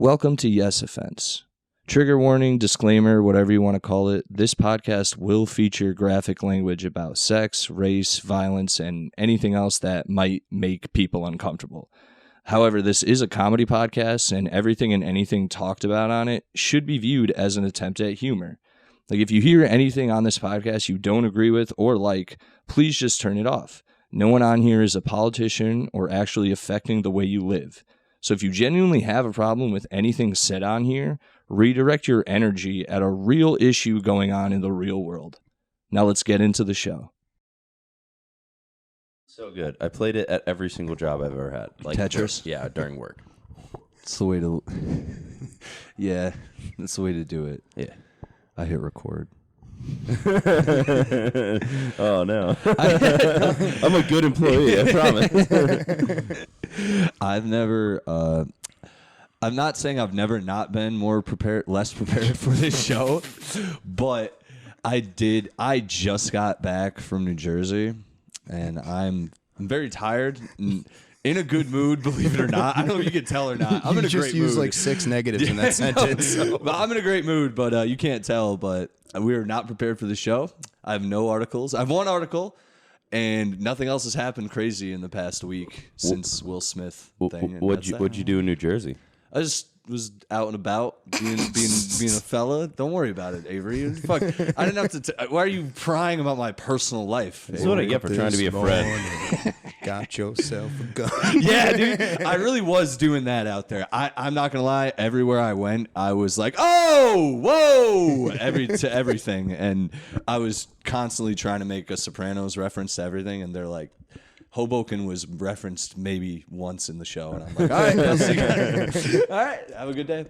Welcome to Yes Offense. Trigger warning, disclaimer, whatever you want to call it, this podcast will feature graphic language about sex, race, violence, and anything else that might make people uncomfortable. However, this is a comedy podcast, and everything and anything talked about on it should be viewed as an attempt at humor. Like, if you hear anything on this podcast you don't agree with or like, please just turn it off. No one on here is a politician or actually affecting the way you live. So if you genuinely have a problem with anything said on here, redirect your energy at a real issue going on in the real world. Now let's get into the show. So good. I played it at every single job I've ever had. Like Tetris? Yeah, during work. It's the way to... yeah, that's the way to do it. Yeah. I hit record. Oh, no. I'm a good employee, I promise. I'm not saying I've never not been less prepared for this show, but I just got back from New Jersey, and I'm very tired, and in a good mood, believe it or not. I don't know if you can tell or not. I'm in a great mood. You just used like 6 negatives in that sentence. No, but I'm in a great mood, but you can't tell, but we are not prepared for the show. I have no articles. I have one article, and nothing else has happened crazy in the past week since Will Smith thing. What'd you do in New Jersey? I just was out and about being a fella. Don't worry about it, Avery. Fuck, I didn't have to. Why are you prying about my personal life? This is what I get for trying to be a friend. Got yourself a gun. Yeah, dude. I really was doing that out there. I'm not gonna lie. Everywhere I went, I was like, "Oh, whoa!" to everything, and I was constantly trying to make a Sopranos reference to everything, and they're like, Hoboken was referenced maybe once in the show, and I'm like, all right, I'll see you guys. All right, have a good day.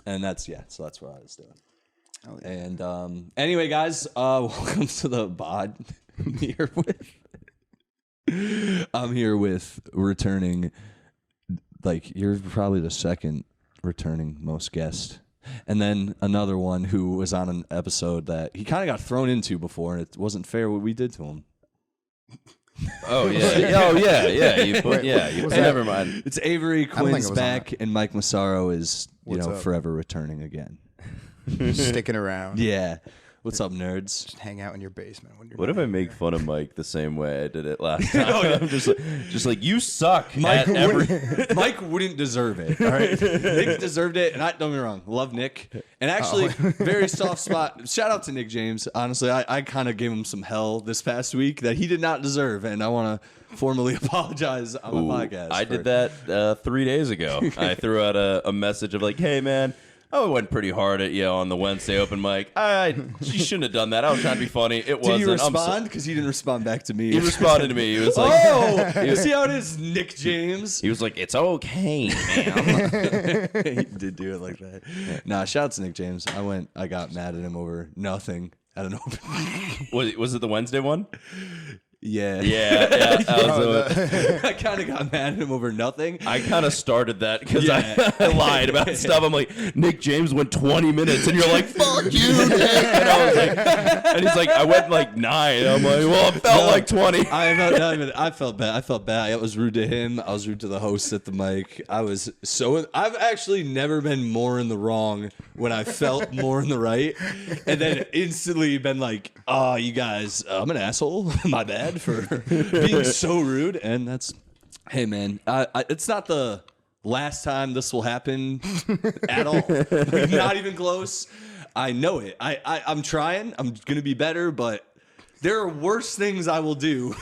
And so that's what I was doing. Oh, yeah. And anyway, guys, welcome to the bod. I'm here with returning, like, you're probably the second returning most guest. And then another one who was on an episode that he kind of got thrown into before, and it wasn't fair what we did to him. Oh yeah, never mind. It's Avery Quinn's back, and Mike Massaro is forever returning again. Sticking around. Yeah. What's up, nerds? Just hang out in your basement. What if I make fun of Mike the same way I did it last time? I'm just like you suck. Mike wouldn't deserve it. All right, Nick deserved it, and don't get me wrong, love Nick, and actually very soft spot. Shout out to Nick James. Honestly, I kind of gave him some hell this past week that he did not deserve, and I want to formally apologize on my podcast. I did that 3 days ago. I threw out a message of like, hey man. Oh, it went pretty hard at you on the Wednesday open mic. She shouldn't have done that. I was trying to be funny. It wasn't. Did you respond? Because he didn't respond back to me. He responded to me. He was like, you see how it is, Nick James? He was like, it's okay, man. He did do it like that. Nah, shout out to Nick James. I got mad at him over nothing at an open mic. Was it the Wednesday one? Yeah. I kind of got mad at him over nothing. I kind of started that because I lied about stuff. I'm like, Nick James went 20 minutes, and you're like, fuck you, Nick. And I was like, and he's like, I went like 9. I'm like, well, it felt like 20. I felt bad. I felt bad. I was rude to him. I was rude to the host at the mic. I've actually never been more in the wrong when I felt more in the right, and then instantly been like, oh, you guys, I'm an asshole. My bad for being so rude. And that's, hey man, it's not the last time this will happen at all. Like, not even close. I know it. I'm trying. I'm gonna be better, but there are worse things I will do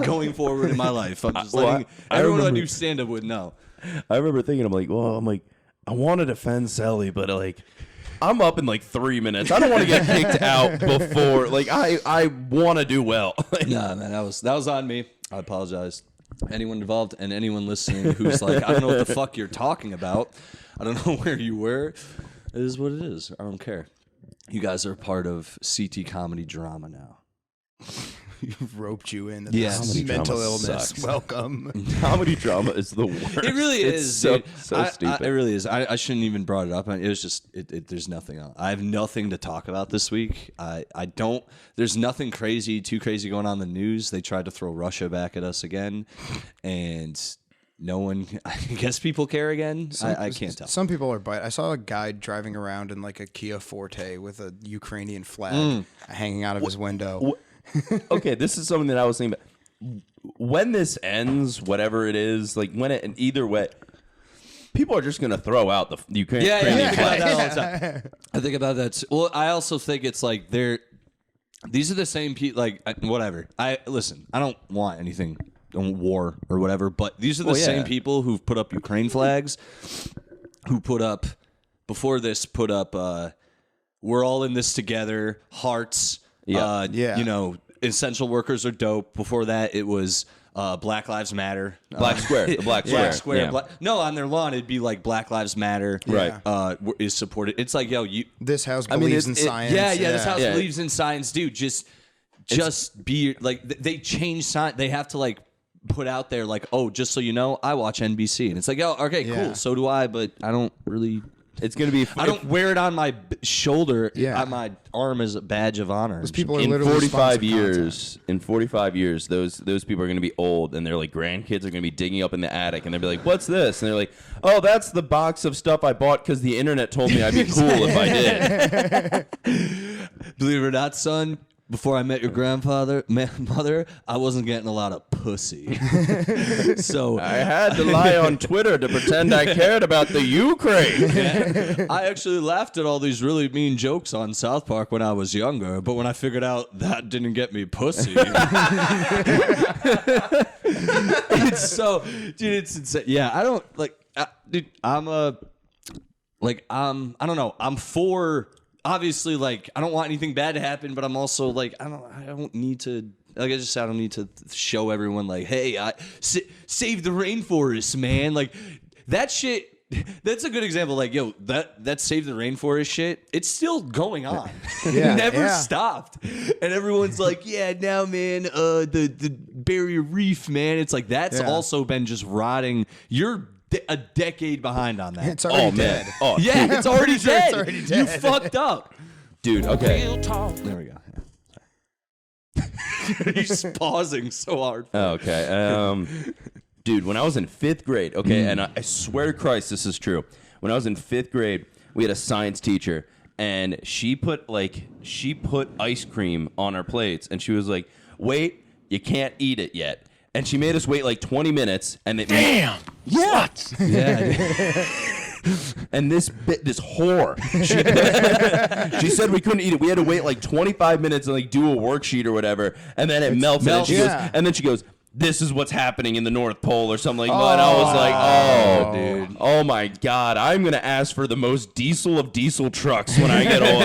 going forward in my life. I'm just letting everyone I do stand up with know. I remember thinking, I want to defend Sally, but like, I'm up in like 3 minutes. I don't want to get kicked out before. Like, I want to do well. Nah, man, that was on me. I apologize. Anyone involved and anyone listening who's like, I don't know what the fuck you're talking about. I don't know where you were. It is what it is. I don't care. You guys are part of CT comedy drama now. You've roped you into Yes. this mental illness. Sucks. Welcome. Comedy drama is the worst. It really is. So stupid. It really is. I shouldn't even brought it up. It was just. There's nothing else. I have nothing to talk about this week. I don't. There's nothing too crazy going on in the news. They tried to throw Russia back at us again, and no one. I guess people care again. I can't tell. Some people are I saw a guy driving around in like a Kia Forte with a Ukrainian flag hanging out of his window. Okay, this is something that I was thinking about. When this ends, whatever it is, like when it, either way, people are just going to throw out the Ukrainian I think flag. about that all the time. I think about that. Well, I also think it's like these are the same people. Like whatever. I don't want anything on war or whatever, but these are the same people who've put up Ukraine flags, who put up before this. We're all in this together. Hearts. You know, essential workers are dope. Before that, it was Black Lives Matter. Black Square. The Black Square. Black Square. Yeah. No, on their lawn, it'd be like Black Lives Matter. Right. Is supported. It's like, yo, This house believes in science. Yeah, this house believes in science, dude. Just be like, they change science. They have to like put out there like, oh, just so you know, I watch NBC, and it's like, oh, okay, cool. So do I, but I don't really. It's going to be. I don't wear it on my shoulder. Yeah. On my arm as a badge of honor. Those people are In literally 45 years, those people are going to be old, and their like grandkids are going to be digging up in the attic, and they'll be like, "What's this?" And they're like, "Oh, that's the box of stuff I bought because the internet told me I'd be cool if I did." Believe it or not, son, before I met your mother, I wasn't getting a lot of pussy. So I had to lie on Twitter to pretend I cared about the Ukraine. I actually laughed at all these really mean jokes on South Park when I was younger, but when I figured out that didn't get me pussy. It's so, dude, it's insane. Yeah, I don't like, dude, I don't know. I'm for, obviously, like, I don't want anything bad to happen, but I'm also like, I don't need to, like I just said, I don't need to show everyone like, hey, I save the rainforest, man. Like that shit. That's a good example. Like, yo, that save the rainforest shit, it's still going on. Yeah, Never stopped. And everyone's like, yeah, now, man, the barrier reef, man. It's like that's also been just rotting. You're a decade behind on that. It's already dead. Oh, yeah, it's already dead. It's already dead. You fucked up. dude. Okay. There we go. He's pausing so hard. Okay. Dude, when I was in 5th grade, and I swear to Christ, this is true. When I was in 5th grade, we had a science teacher, and she put ice cream on our plates, and she was like, "Wait, you can't eat it yet." And she made us wait like 20 minutes, and Damn. What? Yeah. And this whore, she said we couldn't eat it. We had to wait like 25 minutes and like do a worksheet or whatever, and then it melted. And she goes, "This is what's happening in the North Pole," or something like that. And I was like, "Oh, dude, oh my God, I'm gonna ask for the most diesel of diesel trucks when I get old.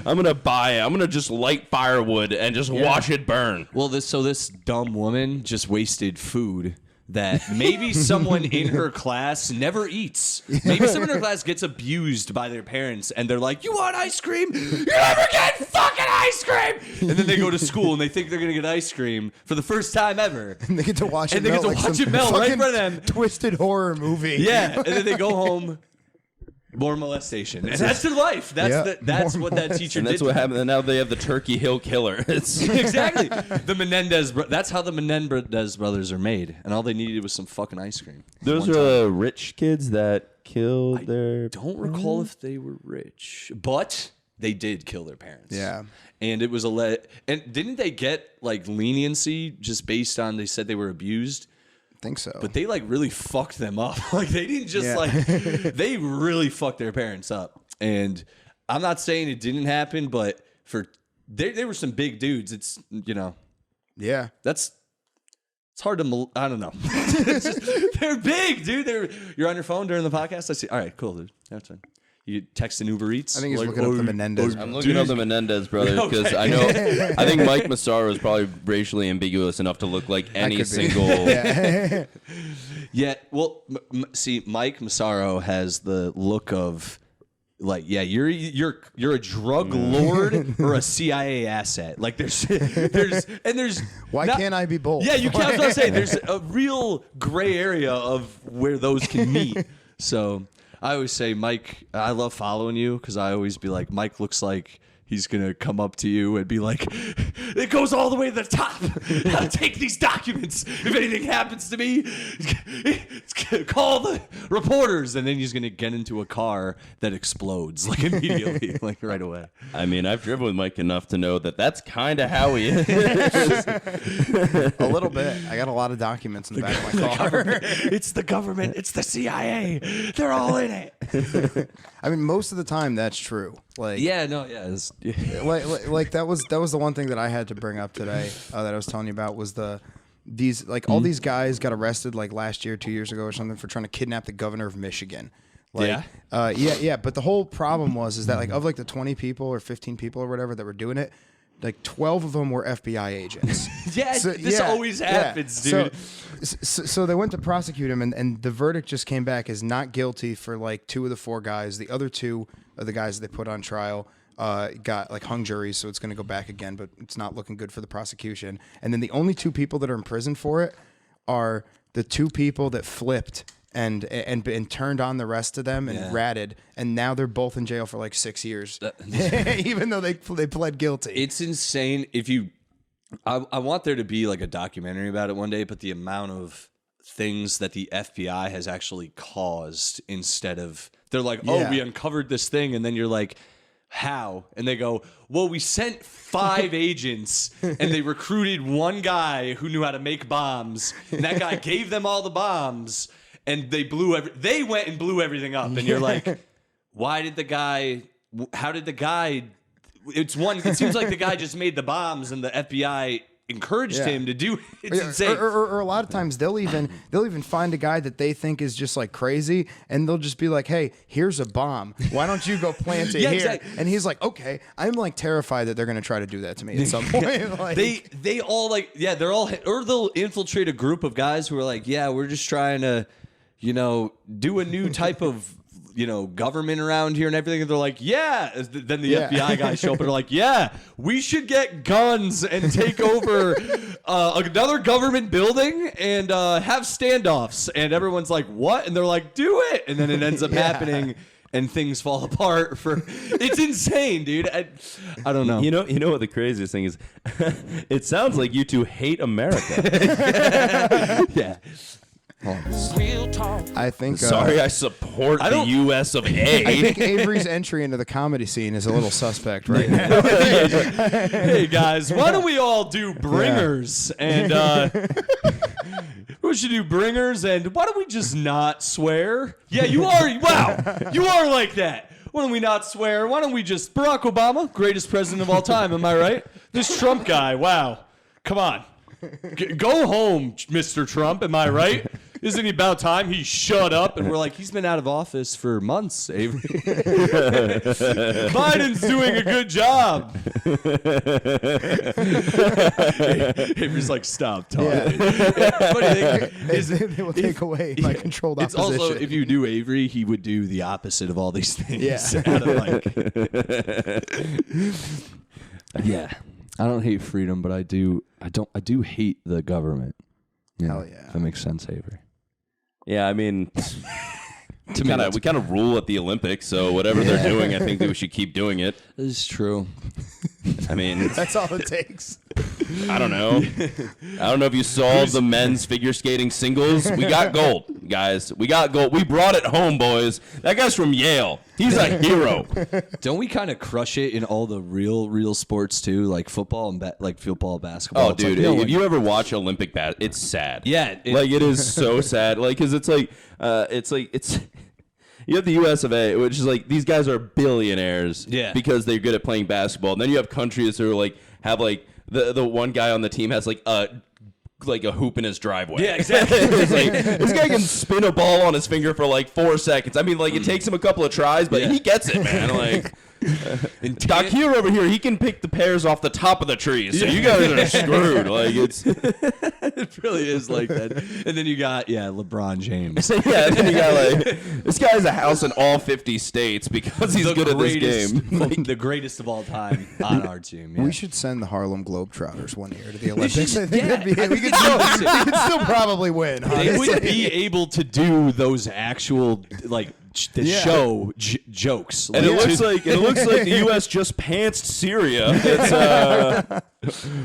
I'm gonna buy it. I'm gonna just light firewood and just watch it burn." Well, this dumb woman just wasted food that maybe someone in her class never eats. Maybe someone in her class gets abused by their parents, and they're like, "You want ice cream? You never get fucking ice cream!" And then they go to school, and they think they're going to get ice cream for the first time ever. And they get to watch it And they melt get to like watch some it melt right in fucking front of them. Twisted horror movie. Yeah, and then they go home. More molestation. And that's their life. That's what that teacher And did. that's what happened. And now they have the Turkey Hill Killer. Exactly. The Menendez. That's how the Menendez brothers are made. And all they needed was some fucking ice cream. Those are the rich kids that killed their. Don't recall if they were rich, but they did kill their parents. Yeah. And it was and didn't they get like leniency just based on they said they were abused? I think so. But they like really fucked them up. Like they didn't just they really fucked their parents up. And I'm not saying it didn't happen, but they were some big dudes. It's yeah. it's hard to I don't know. They're big, dude. You're on your phone during the podcast. I see. All right, cool, dude. That's fine. You text an Uber Eats. I think he's looking up the Menendez. I'm looking up the Menendez brothers because I think Mike Massaro is probably racially ambiguous enough to look like any single. Yeah. Well, see, Mike Massaro has the look of like, yeah, you're a drug lord or a CIA asset. Like there's Why can't I be both? Yeah, you can't. I was gonna say there's a real gray area of where those can meet. So. I always say, Mike, I love following you because I always be like, Mike looks like he's going to come up to you and be like, It goes all the way to the top. I'll take these documents. If anything happens to me, call the reporters. And then he's going to get into a car that explodes like immediately, like right away. I mean, I've driven with Mike enough to know that that's kind of how he is. A little bit. I got a lot of documents in the back of my car. It's the government. It's the CIA. They're all in it. I mean, most of the time that's true. Like, like that was the one thing that I had to bring up today that I was telling you about was all these guys got arrested like last year, 2 years ago or something for trying to kidnap the governor of Michigan. Like, but the whole problem was that like of like the 20 people or 15 people or whatever that were doing it, like 12 of them were FBI agents. This always happens, dude. So they went to prosecute him, and the verdict just came back as not guilty for like 2 of the 4 guys. The other 2 of the guys they put on trial got like hung juries, so it's going to go back again, but it's not looking good for the prosecution. And then the only 2 people that are in prison for it are the 2 people that flipped and turned on the rest of them and ratted, and now they're both in jail for like 6 years, even though they pled guilty. It's insane. I want there to be like a documentary about it one day, but the amount of things that the FBI has actually caused instead of they're like, we uncovered this thing, and then you're like, how? And they go, well, we sent 5 agents and they recruited 1 guy who knew how to make bombs, and that guy gave them all the bombs, and they went and blew everything up, and you're like, how did the guy it seems like the guy just made the bombs and the FBI encouraged him to do it. It's insane. Or a lot of times they'll even find a guy that they think is just like crazy, and they'll just be like, hey, here's a bomb. Why don't you go plant it here? Exactly. And he's like, okay. I'm like terrified that they're going to try to do that to me at some point. Like, they all like, they're all, or they'll infiltrate a group of guys who are like, we're just trying to, do a new type of, government around here and everything. And they're like, then the FBI guys show up and they're like, we should get guns and take over another government building and have standoffs. And everyone's like, what? And they're like, do it. And then it ends up happening and things fall apart. It's insane, dude. I don't know. You know what the craziest thing is? It sounds like you 2 hate America. Yeah. Real talk. I think. Sorry, I support the U.S. of A. I think Avery's entry into the comedy scene is a little suspect right now. Hey guys, why don't we all do bringers and we should do bringers and why don't we just not swear? Yeah, you are. Wow, you are like that. Why don't we not swear? Why don't we just Barack Obama, greatest president of all time? Am I right? This Trump guy. Wow, come on. Go home, Mr. Trump. Am I right? Isn't he about time he shut up? And we're like, he's been out of office for months, Avery. Biden's doing a good job. Avery's like, stop talking. Funny thing is, they will take away my controlled opposition. It's also, if you do Avery, he would do the opposite of all these things. Yeah. I don't hate freedom, but I do hate the government. Hell yeah. If that makes sense, Avery. Yeah, I mean, we kind of rule at the Olympics, so whatever they're doing, I think that we should keep doing it. This is true. I mean, that's all it takes. I don't know. I don't know if you saw the men's figure skating singles. We got gold, guys. We got gold. We brought it home, boys. That guy's from Yale. He's a hero. Don't we kind of crush it in all the real sports too, like football and football, basketball? Oh, dude, if you ever watch Olympic it's sad. Yeah, it is so sad. Like, because it's you have the US of A, which is like these guys are billionaires because they're good at playing basketball. And then you have countries who are like have like the one guy on the team has like a hoop in his driveway. Yeah, exactly. It's like, this guy can spin a ball on his finger for like 4 seconds. I mean, like, it takes him a couple of tries, but he gets it, man. Like, Takir over here, he can pick the pears off the top of the trees. So you guys are screwed. Like, it really is like that. And then you got LeBron James. And then you got like this guy has a house in all 50 states because he's good at this game. Like, the greatest of all time on our team. Yeah. We should send the Harlem Globetrotters one year to the Olympics. I think we could still probably win. Honestly. They would be able to do those actual show jokes, and it looks like the U.S. just pantsed Syria.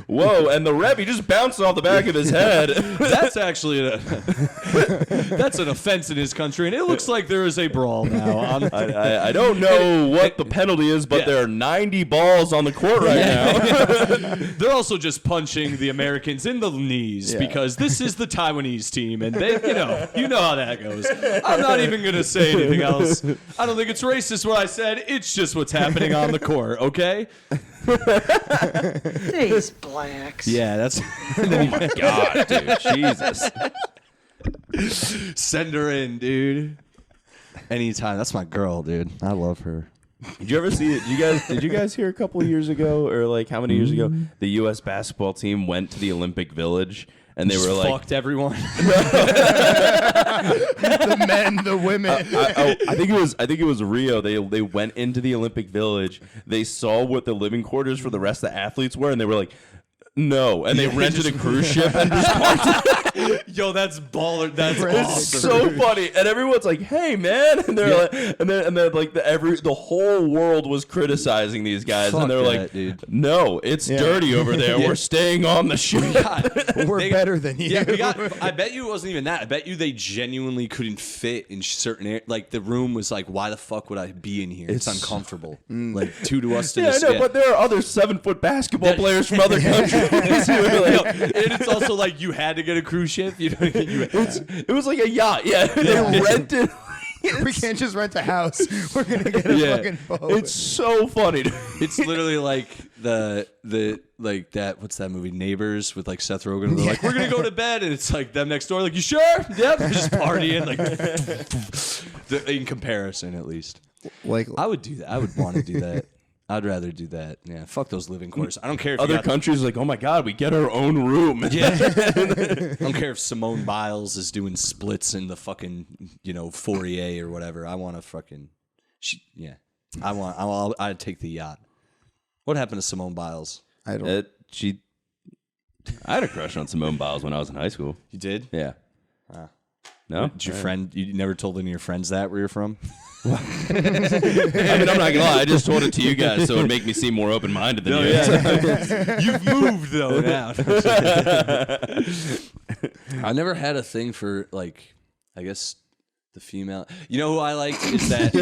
Whoa, and the ref, he just bounced off the back of his head. That's actually that's an offense in his country, and it looks like there is a brawl now. I don't know what the penalty is, but there are 90 balls on the court right now. They're also just punching the Americans in the knees because this is the Taiwanese team, and they, you know how that goes. I'm not even gonna say anything else. I don't think it's racist what I said. It's just what's happening on the court. Okay. These blacks. Yeah, that's. Oh my god, dude, Jesus! Send her in, dude. Anytime. That's my girl, dude. I love her. Did you ever see it? Did you guys hear a couple of years ago, or like how many years ago, the U.S. basketball team went to the Olympic Village and they were like, fucked everyone. The men, the women. I think it was Rio. They went into the Olympic Village. They saw what the living quarters for the rest of the athletes were, and they were like, no. And they rented a cruise ship and just parked. Yo, that's baller. That's It's awesome. so funny, and everyone's like, "Hey, man!" And they're like, and then like the whole world was criticizing these guys, Fuck and they're that, like, dude. "No, it's dirty over there. We're staying on the ship." We're better than you. Yeah, I bet you it wasn't even that. I bet you they genuinely couldn't fit in certain areas. Like the room was like, why the fuck would I be in here? It's uncomfortable. Like two to us to Yeah, I this. know, but there are other 7-foot basketball players from other countries. And it's also like you had to get a cruise ship. It was like a yacht. Yeah, they rented. We can't just rent a house. We're gonna get a fucking boat. It's so funny. It's literally like the like that. What's that movie? Neighbors with like Seth Rogen. They're like, we're gonna go to bed, and it's like them next door. Like, you sure? Yep. They're just partying. Like in comparison, at least. like I would do that. I would want to do that. I'd rather do that. Yeah, fuck those living quarters. I don't care if you Other got, countries are like, oh my god, we get our own room. Yeah. I don't care if Simone Biles is doing splits in the fucking, Fourier or whatever. I want to fucking, I'd take the yacht. What happened to Simone Biles? I don't. I had a crush on Simone Biles when I was in high school. You did? Yeah. No? Did your friend, you never told any of your friends that where you're from? I mean, I'm not gonna lie. I just told it to you guys so it would make me seem more open-minded than you. Yeah. You've moved though now. I never had a thing for like, I guess the female. You know who I liked is that.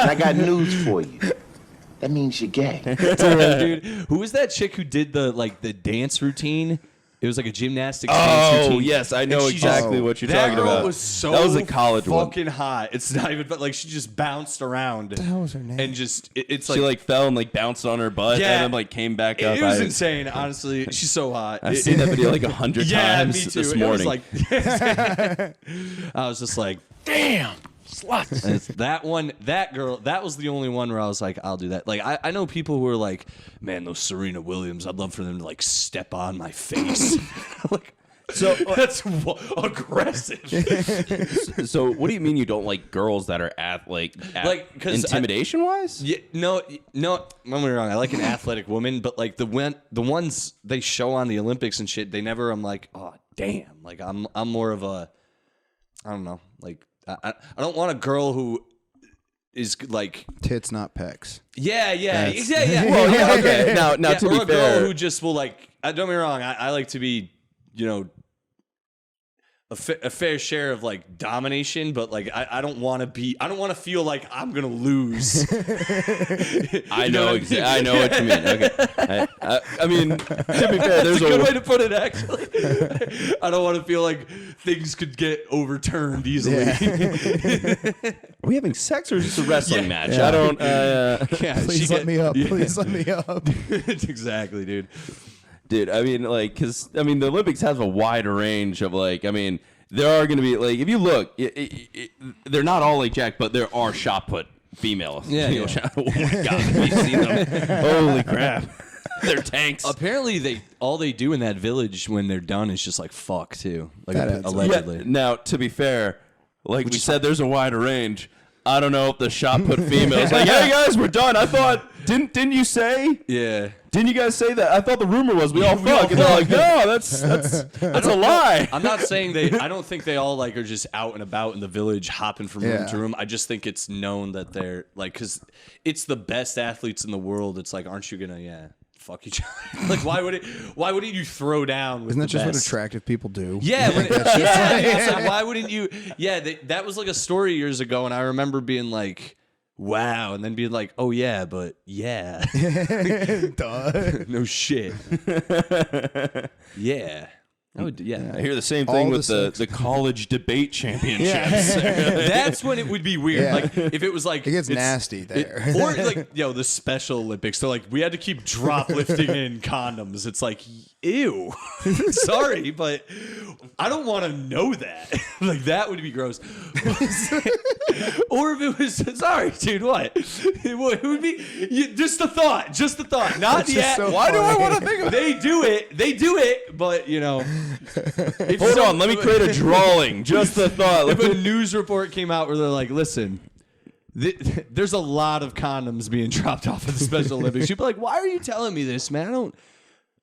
I got news for you. That means you're gay. Dude, who was that chick who did the dance routine? It was like a gymnastics dance routine. Oh, yes, I know And she exactly just- what you're that talking girl about. was so That was a college one. fucking hot. It's not even, but like she just bounced around. What the hell was her name? And just, it's She like fell and like bounced on her butt Yeah. and then like came back up. it was insane, honestly. She's so hot. I've seen that video like 100 Yeah, times me too. this It morning. was like, I was just like, damn, sluts. And it's that one, that girl, that was the only one where I was like, I'll do that. Like, I know people who are like, man, those Serena Williams, I'd love for them to like step on my face. Like, so that's aggressive. So what do you mean you don't like girls that are intimidation wise? Yeah, no, don't get me wrong. I like an athletic woman, but like the ones they show on the Olympics and shit, they never. I'm like, oh damn. Like I'm more of a, I don't know. Like I don't want a girl who is like Tits, not pecs. yeah. Well, yeah, okay. Now Yeah, to or be a fair, girl who just will like. Don't get me wrong. I like to be, a fair share of like domination, but like I don't want to feel like I'm gonna lose. I know what you mean. Okay, I mean to be fair, there's That's a good way to put it. Actually, I don't want to feel like things could get overturned easily. Are we having sex or is this a wrestling match? Yeah. I don't. Please let me up. Please let me up. Exactly, dude. Dude, I mean, like, because, I mean, the Olympics has a wide range of, like, I mean, there are going to be, like, if you look, they're not all like Jack, but there are shot put females. Yeah. Shot, oh, my God. Have you seen them? Holy crap. They're tanks. Apparently, all they do in that village when they're done is just, like, fuck, too. Like, That adds up. allegedly. Yeah, now, to be fair, like we said, there's a wider range. I don't know if the shot put females like, hey, guys, we're done. I thought, didn't you say? Yeah. didn't you guys say that? I thought the rumor was we all fuck. And they're like, no, that's a lie. I'm not saying I don't think they all like are just out and about in the village hopping from room to room. I just think it's known that they're like, because it's the best athletes in the world. It's like, aren't you gonna fuck each other? Like, why wouldn't you throw down with Isn't that the just best? what attractive people do? Yeah, it's like, why wouldn't you? Yeah, that was like a story years ago, and I remember being like, wow, and then being like, oh yeah, but yeah. Duh. No shit. Yeah. I hear the same thing with the college debate championships. That's when it would be weird. Yeah. Like if it was like It gets nasty there. or like the Special Olympics. So like we had to keep drop lifting in condoms. It's like, ew. Sorry, but I don't want to know that. Like that would be gross. Or if it was sorry, dude, what? It would be just the thought. Not the act. So Why do I want to think of it? They do it, but Hold on, let me create a drawing. Just the thought. If a news report came out where they're like, listen, there's a lot of condoms being dropped off at the Special Olympics, you'd be like, why are you telling me this, man?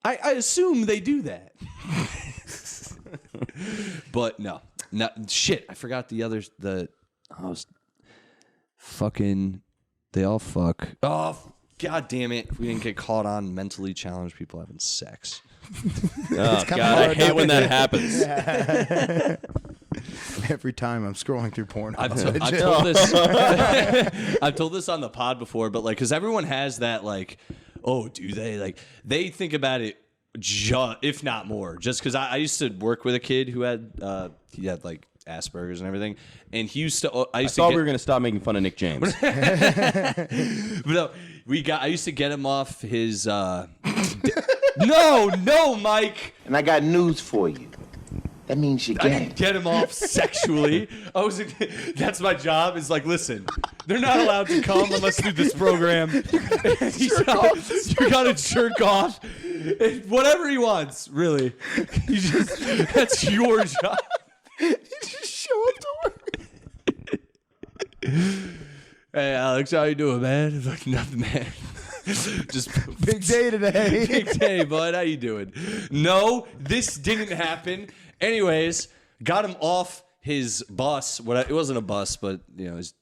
I assume they do that. But no, shit. I forgot the others. They all fuck. Oh, god damn it! We didn't get caught on mentally challenged people having sex. Oh, God, I hate when that happens. Every time I'm scrolling through porn. I've told this on the pod before, but like, because everyone has that like, oh, do they like? They think about it, if not more, just because I used to work with a kid who had like Asperger's and everything, and he used to. I thought we were gonna stop making fun of Nick James. But no, I used to get him off his. No, Mike. And I got news for you. That means you're I gay. didn't get him off sexually. That's my job. Is like, listen, they're not allowed to come unless through this program. You gotta jerk off. Whatever he wants, really. That's your job. You just show up to work. Hey, Alex, how you doing, man? I'm like, nothing, man. Just Big day today. big day, bud. How you doing? No, this didn't happen. Anyways, got him off his bus. It wasn't a bus, but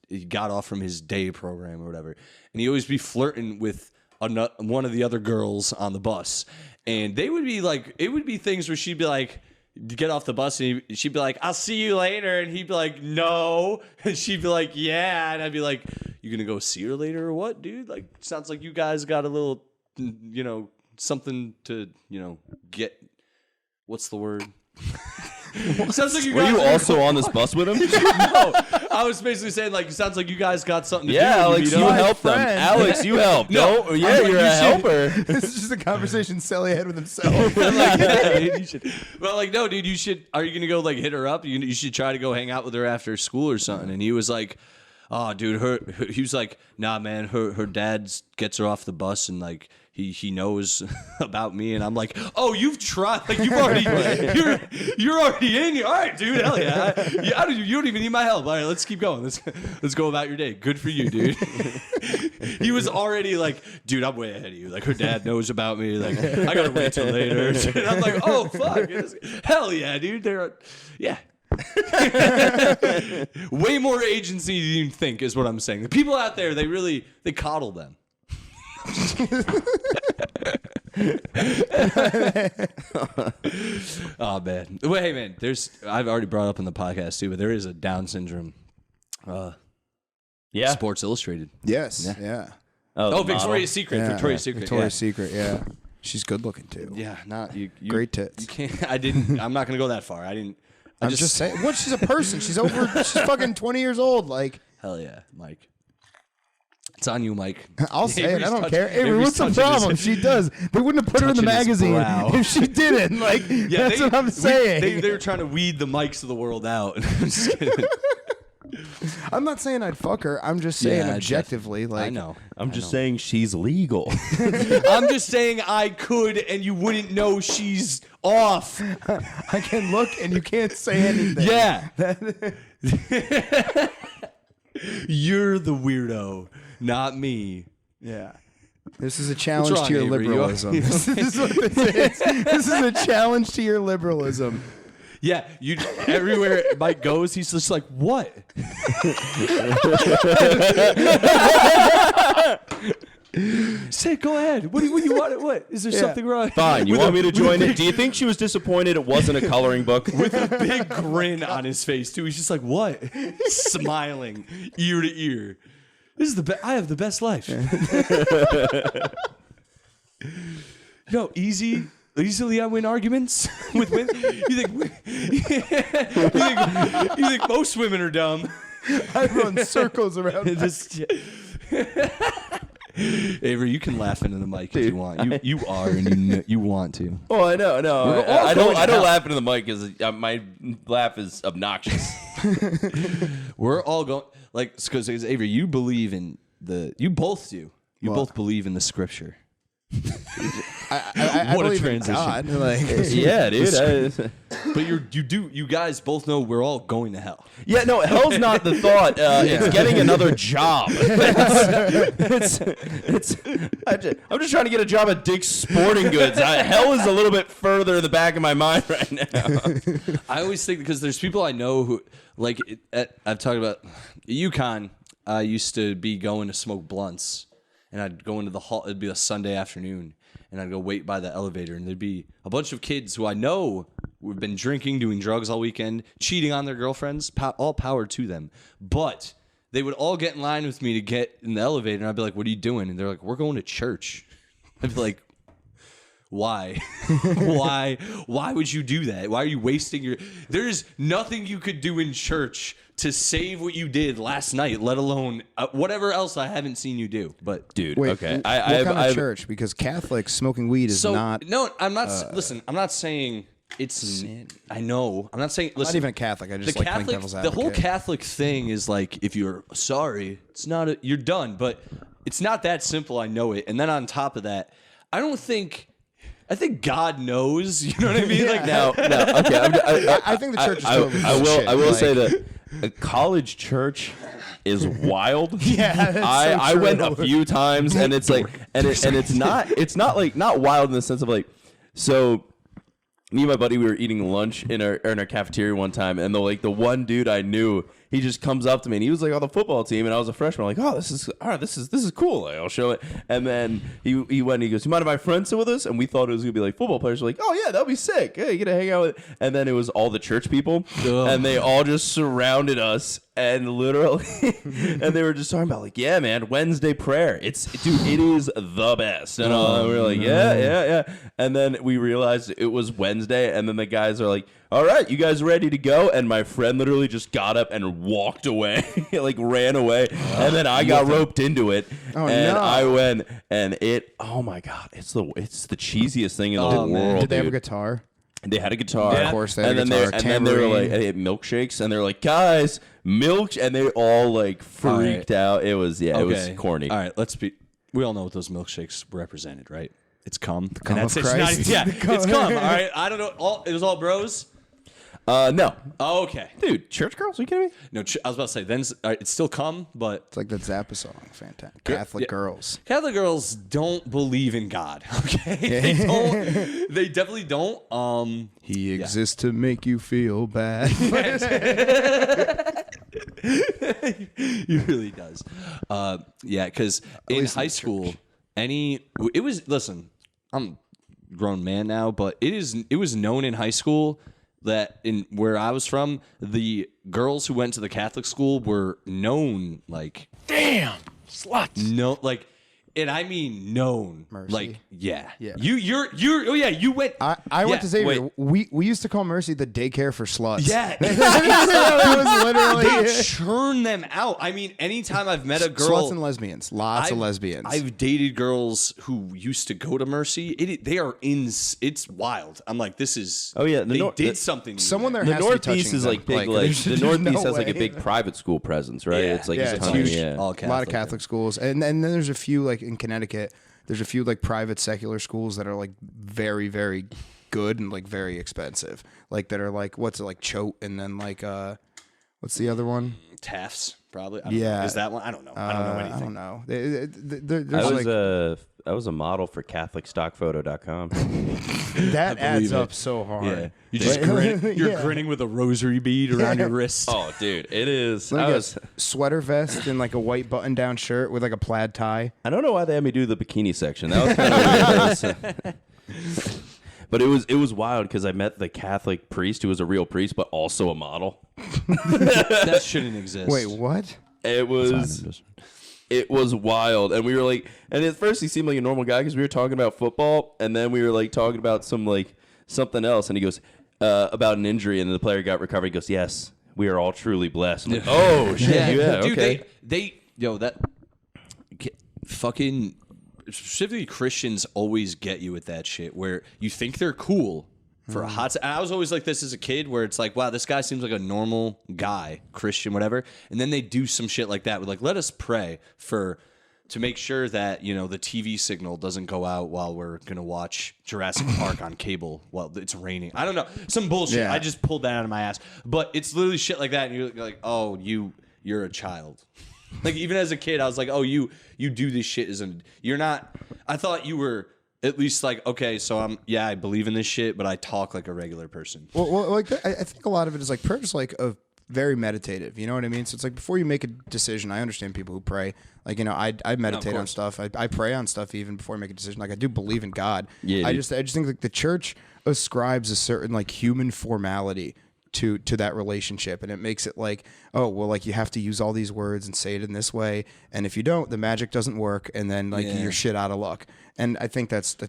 he got off from his day program or whatever. And he always be flirting with one of the other girls on the bus. And they would be like, it would be things where she'd be like, get off the bus, and she'd be like, I'll see you later. And he'd be like, no. And she'd be like, yeah. And I'd be like, you gonna go see her later or what, dude? Like, sounds like you guys got a little, something to, get. What's the word? Sounds like you Were guys you also on this bus with him? No, I was basically saying, like, it sounds like you guys got something to do. Alex, you helped them. friend. Alex, you helped. No, No, yeah, I'm like, you're you a should- helper. This is just a conversation Sally had with himself. I'm like, yeah, dude, you should. Well, like, no, dude, you should. Are you gonna go like hit her up? You should try to go hang out with her after school or something. And he was like, oh, dude, he was like, nah, man, her dad gets her off the bus and like he knows about me. And I'm like, oh, you've tried, like you've already you're already in here. All right, dude, hell yeah. You don't even need my help. All right, let's keep going. Let's go about your day. Good for you, dude. He was already like, dude, I'm way ahead of you. Like, her dad knows about me. Like, I gotta wait till later. And I'm like, oh fuck, hell yeah, dude. Yeah. Way more agency than you think is what I'm saying. The people out there, they coddle them. Oh man. Well, hey man, I've already brought up in the podcast too, but there is a Down syndrome Sports Illustrated. Yes. Yeah. Oh, Victoria's Secret. Yeah, Victoria's Secret. Victoria's Secret. Yeah. She's good looking too. Yeah, not you. Great tits. You can't. I'm not gonna go that far. I'm just saying. What? She's a person. She's fucking 20 years old. Like. Hell yeah, Mike. It's on you, Mike. I'll say Avery's it. I don't touch- care. Avery, Avery's what's the touching his- problem? She does. They wouldn't have put her in the touching his magazine brow. if she didn't. Like, Yeah, that's what I'm saying. They were trying to weed the mics of the world out. I'm just kidding. I'm not saying I'd fuck her. I'm just saying Yeah, objectively. Like, I know. I'm just saying she's legal. I'm just saying I could, and you wouldn't know she's off. I can look and you can't say anything. Yeah. You're the weirdo, not me. Yeah. This is a challenge wrong, to your Avery? liberalism. This is what this is. This is a challenge to your liberalism. Yeah, you everywhere Mike goes, he's just like, what? Say, go ahead. What do you want? What is there something wrong? Fine. You want me to join it? Do you think she was disappointed it wasn't a coloring book? With a big grin on his face too. He's just like, what? Smiling ear to ear. This is I have the best life. Easily I win arguments with women. You think most women are dumb? I run circles around Just, Avery, you can laugh into the mic if you want. You are, and you want to. Oh, I know. No, I don't laugh into the mic because my laugh is obnoxious. We're all going because Avery, you believe in you both do. You both believe in the scripture. I What a believe in transition. God. Like, Yeah, dude. But you guys both know we're all going to hell. Yeah, no, hell's not the thought. It's getting another job. I'm just trying to get a job at Dick's Sporting Goods. Hell is a little bit further in the back of my mind right now. I always think because there's people I know who I've talked about UConn. I used to be going to smoke blunts, and I'd go into the hall. It'd be a Sunday afternoon, and I'd go wait by the elevator, and there'd be a bunch of kids who I know who've been drinking, doing drugs all weekend, cheating on their girlfriends. All power to them, but they would all get in line with me to get in the elevator, and I'd be like, "What are you doing?" And they're like, "We're going to church." I'd be like, why? Why would you do that? Why are you wasting your... There's nothing you could do in church to save what you did last night, let alone whatever else I haven't seen you do. But Dude, wait, okay. what kind of church? Because Catholics smoking weed is not... No, I'm not... listen, I'm not saying it's... Sin. I know. I'm not saying... Listen, not even Catholic. I just the like Catholic, playing devil's advocate. the whole Catholic thing is like, if you're sorry, it's not... you're done. But it's not that simple. I know it. And then on top of that, I think God knows. You know what I mean? Like okay. I think the church is totally I will bullshit. say that a college church is wild. Yeah, that's I so went true. a few times, and it's like, and it's not like not wild in the sense of like, so me and my buddy, we were eating lunch in our cafeteria one time, and the one dude I knew, he just comes up to me, and he was like on the football team, and I was a freshman. I'm like, oh, this is cool. Like, I'll show it. And then he went, and he goes, you mind if my friend sit with us? And we thought it was gonna be like football players. We're like, oh yeah, that'd be sick. Hey, you get to hang out with. And then it was all the church people, and they all just surrounded us, and literally, and they were just talking about like, yeah, man, Wednesday prayer. It is the best. And we were like, yeah. And then we realized it was Wednesday, and then the guys are like, all right, you guys ready to go? And my friend literally just got up and walked away, like ran away. And then I got roped into it. Oh, and no. I went, and oh my God, it's the cheesiest thing in the world. Man. Did they have a dude. guitar? They had a guitar. Of course they had a guitar. And then they were like, they had milkshakes, and they're like, guys, milk, and they all like freaked out. It was, it was corny. All right, we all know what those milkshakes represented, right? It's cum. cum of it's Christ. it's cum. All right, I don't know. It was all bros. No. Oh, okay. Dude, church girls? Are you kidding me? No, I was about to say, then it's still cum, but It's like the Zappa song. Fantastic. Catholic girls. Catholic girls don't believe in God, okay? They don't. They definitely don't. He exists to make you feel bad. He really does. Yeah, because in high school, listen, I'm a grown man now, but it was known in high school that in where I was from, the girls who went to the Catholic school were known like Damn, sluts. no like, and I mean known. Mercy. Like yeah. Yeah. You went. I went to Xavier. wait. We used to call Mercy the daycare for sluts. Yeah. It was literally They churn them out. I mean, anytime I've met a girl, sluts and lesbians. Lots of lesbians. I've dated girls who used to go to Mercy. They are it's wild. I'm like, this is. Oh, yeah, they did something. to Someone me. there The has to be Northeast touching is them. like big, like there's the no Northeast has like a way. big private school presence, right? Yeah. It's like Yeah, a it's ton, huge. yeah. All A lot of Catholic schools, and then there's a few like in Connecticut. There's a few like private secular schools that are like very, very good and like very expensive. Like that are like what's it like Choate, and then like what's the other one? Taft's. probably. I don't know. Is that one? I don't know. I don't know anything. I don't know. There's I was a model for CatholicStockPhoto.com. that adds up so hard. Yeah. You just you're grinning with a rosary bead around your wrist. Oh, dude, it is. Like a sweater vest and like a white button-down shirt with like a plaid tie. I don't know why they had me do the bikini section. That was kind of weird. But it was wild because I met the Catholic priest who was a real priest, but also a model. That shouldn't exist. Wait, what? It was wild, and we were like, and at first he seemed like a normal guy because we were talking about football, and then we were like talking about something else, and he goes about an injury, and the player got recovered. He goes, "Yes, we are all truly blessed." I'm like, oh shit, yeah, dude, okay. That fucking specifically Christians always get you with that shit where you think they're cool for a hot second. I was always like this as a kid where it's like, wow, this guy seems like a normal guy, Christian, whatever. And then they do some shit like that with like, let us pray to make sure that, you know, the TV signal doesn't go out while we're going to watch Jurassic Park on cable while it's raining. I don't know. Some bullshit. Yeah. I just pulled that out of my ass. But it's literally shit like that. And you're like, oh, you're a child. Like, even as a kid, I was like, oh, you do this shit you're not, I thought you were at least like, okay, so I believe in this shit, but I talk like a regular person. Well like I think a lot of it is like prayer is like a very meditative. You know what I mean? So it's like before you make a decision, I understand people who pray. Like, you know, I meditate on stuff. I pray on stuff even before I make a decision. Like, I do believe in God. Yeah, I just think like the church ascribes a certain like human formality to that relationship, and it makes it like, oh well, like you have to use all these words and say it in this way, and if you don't, the magic doesn't work, and then like you're shit out of luck. And I think that's a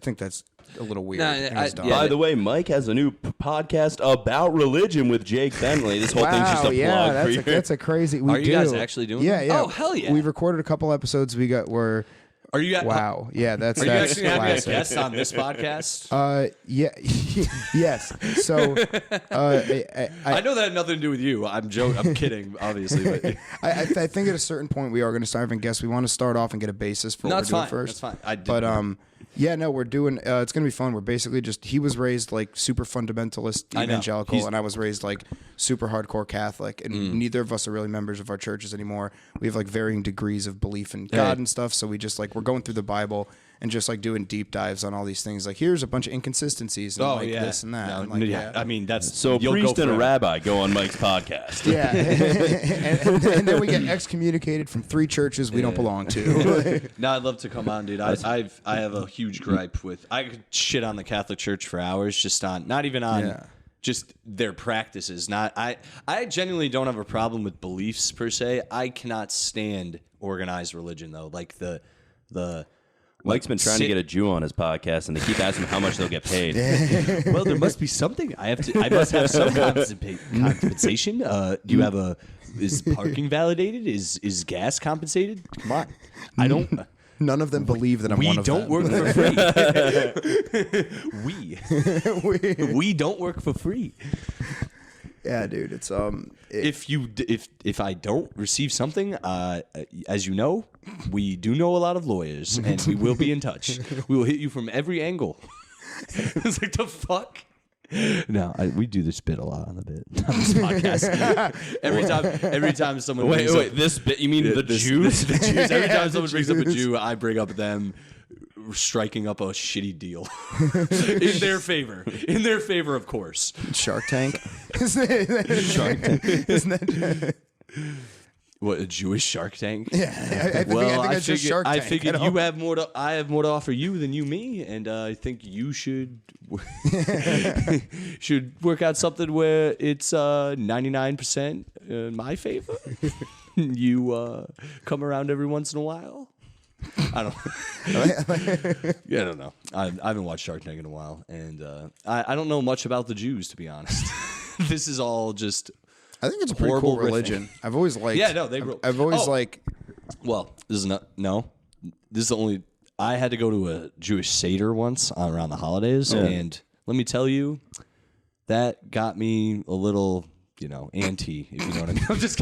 little weird. By the way, Mike has a new podcast about religion with Jake Bentley. This whole thing's just a plug for you. That's a crazy. Are you guys actually doing that? Yeah. Oh, hell yeah. We've recorded a couple episodes. Are you wow. Yeah, that's Are you that's actually having a classic. guest on this podcast? Yeah, yes. So, I know that had nothing to do with you. I'm joking. I'm kidding, obviously. But I think at a certain point we are going to start having guests. We want to start off and get a basis for what we're doing first. That's fine. Yeah, no, we're doing. It's going to be fun. We're basically he was raised like super fundamentalist evangelical, and I was raised like super hardcore Catholic, and neither of us are really members of our churches anymore. We have like varying degrees of belief in God and stuff. So we just like we're going through the Bible and just like doing deep dives on all these things. Like here's a bunch of inconsistencies and this and that. No, and like, I mean that's so. Priest and a rabbi go on Mike's podcast. Yeah, and then we get excommunicated from 3 churches we don't belong to. No, I'd love to come on, dude. I have a huge gripe with. I could shit on the Catholic Church for hours, just on not even on just their practices. I genuinely don't have a problem with beliefs per se. I cannot stand organized religion though, like the. Mike's been trying to get a Jew on his podcast, and they keep asking him how much they'll get paid. Well, there must be something. I must have some compensation. Do you have is parking validated? Is gas compensated? Come on. I don't. None of them believe that I'm one of them. We don't work for free. We don't work for free. Yeah, dude. It's if I don't receive something, as you know, we do know a lot of lawyers, and we will be in touch. We will hit you from every angle. It's like the fuck. No, we do this bit a lot on this podcast. Every time someone wait, this bit? You mean the Jews? The Jews. Every time someone brings up a Jew, I bring up them striking up a shitty deal in their favor. In their favor, of course. Shark Tank. Shark Tank. Isn't that? What, a Jewish Shark Tank? Yeah. I think that's just Shark Tank. I figured I have more to offer you than you me, and I think you should work out something where it's 99% in my favor. You come around every once in a while. I don't know. I haven't watched Shark Tank in a while, and I don't know much about the Jews, to be honest. This is all just. I think it's a pretty cool religion. I've always liked. Yeah, no, I've always Well, this is not. No, this is the only. I had to go to a Jewish Seder once around the holidays, and let me tell you, that got me a little. You know, anti, if you know what I mean. I'm just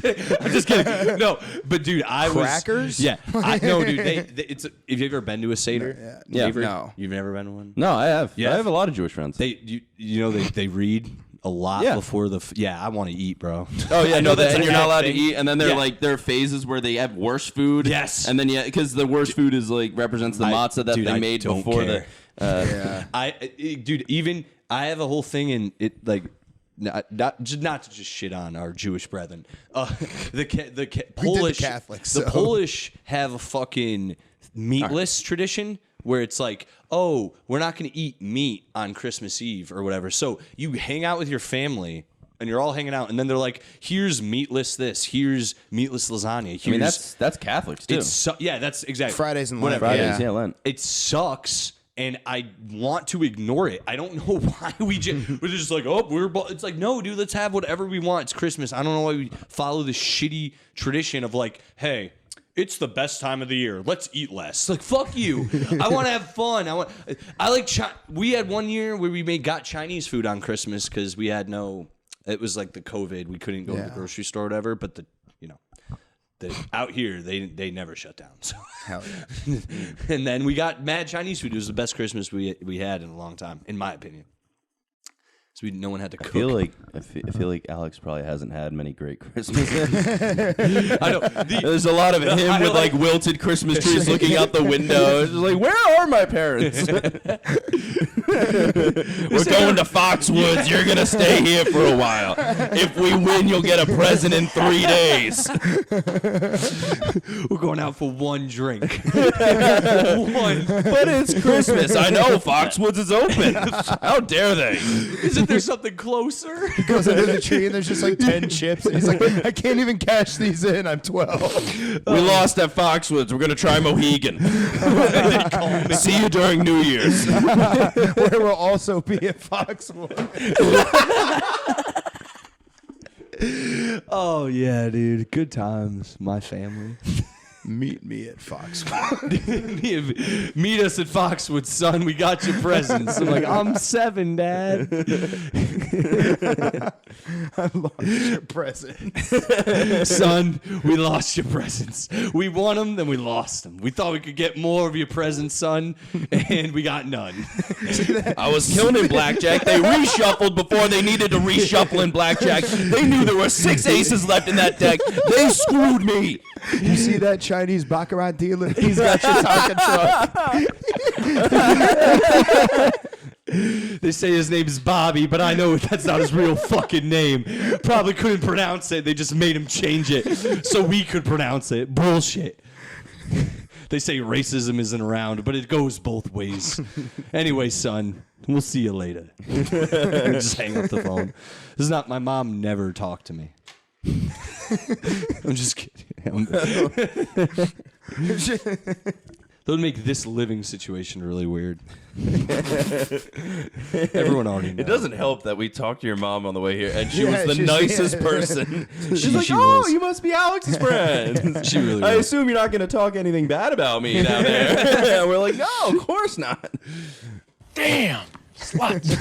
kidding. No, but dude, Crackers? Yeah, no, dude. It's. Have you ever been to a Seder? Yeah. No. You've never been to one? No, I have. Yeah. I have a lot of Jewish friends. They read a lot before the. I want to eat, bro. Oh yeah, no, that's and a you're not allowed thing. to eat, and then there are phases where they have worse food. Yes, and then because the worst food is like represents the matzah that they made before care. Dude, even I have a whole thing in it like. Not to just shit on our Jewish brethren. The Polish Catholics. The Polish have a fucking meatless tradition where it's like, oh, we're not going to eat meat on Christmas Eve or whatever. So you hang out with your family and you're all hanging out, and then they're like, here's meatless this, here's meatless lasagna. Here's, I mean, that's Catholics too. That's exactly Fridays and Lent. Fridays, Lent. It sucks. And I want to ignore it. I don't know why we're just like, it's like, no, dude, let's have whatever we want. It's Christmas. I don't know why we follow this shitty tradition of like, hey, it's the best time of the year. Let's eat less. Like, fuck you. I want to have fun. We had one year where we got Chinese food on Christmas because we had it was like the COVID. We couldn't go to the grocery store or whatever, but out here, they never shut down. So Hell yeah. and then we got mad Chinese food. It was the best Christmas we had in a long time, in my opinion. So no one had to cook. I feel like Alex probably hasn't had many great Christmases. I know. There's a lot of him with like wilted Christmas trees looking out the window. It's just like, where are my parents? We're going to Foxwoods. You're gonna stay here for a while. If we win, you'll get a present in 3 days. We're going out for one drink. But it's Christmas. I know Foxwoods is open. How dare they? Isn't there something closer? He goes under the tree and there's just like 10 chips. And he's like, I can't even cash these in. I'm 12. We lost at Foxwoods. We're going to try Mohegan. See you during New Year's. Where will also be at Foxwoods. Oh, yeah, dude. Good times. My family. Meet me at Foxwoods. Meet us at Foxwoods, son. We got your presents. I'm like, I'm 7, Dad. I lost your presents. Son, we lost your presents. We won them, then we lost them. We thought we could get more of your presents, son, and we got none. I was killing in blackjack. They reshuffled before they needed to reshuffle in blackjack. They knew there were 6 aces left in that deck. They screwed me. You see that Chinese baccarat dealer? He's got your Tonka truck. They say his name is Bobby, but I know that's not his real fucking name. Probably couldn't pronounce it. They just made him change it so we could pronounce it. Bullshit. They say racism isn't around, but it goes both ways. Anyway, son, we'll see you later. Just hang up the phone. This is not. My mom never talked to me. I'm just kidding. That would make this living situation really weird. Everyone already knows. It doesn't help that we talked to your mom on the way here, and she was the she's- nicest person. She's like, she oh, was. you must be Alex's friend. She really I was. assume you're not going to talk anything bad about me down there. We're like, no, of course not. Damn. Sluts.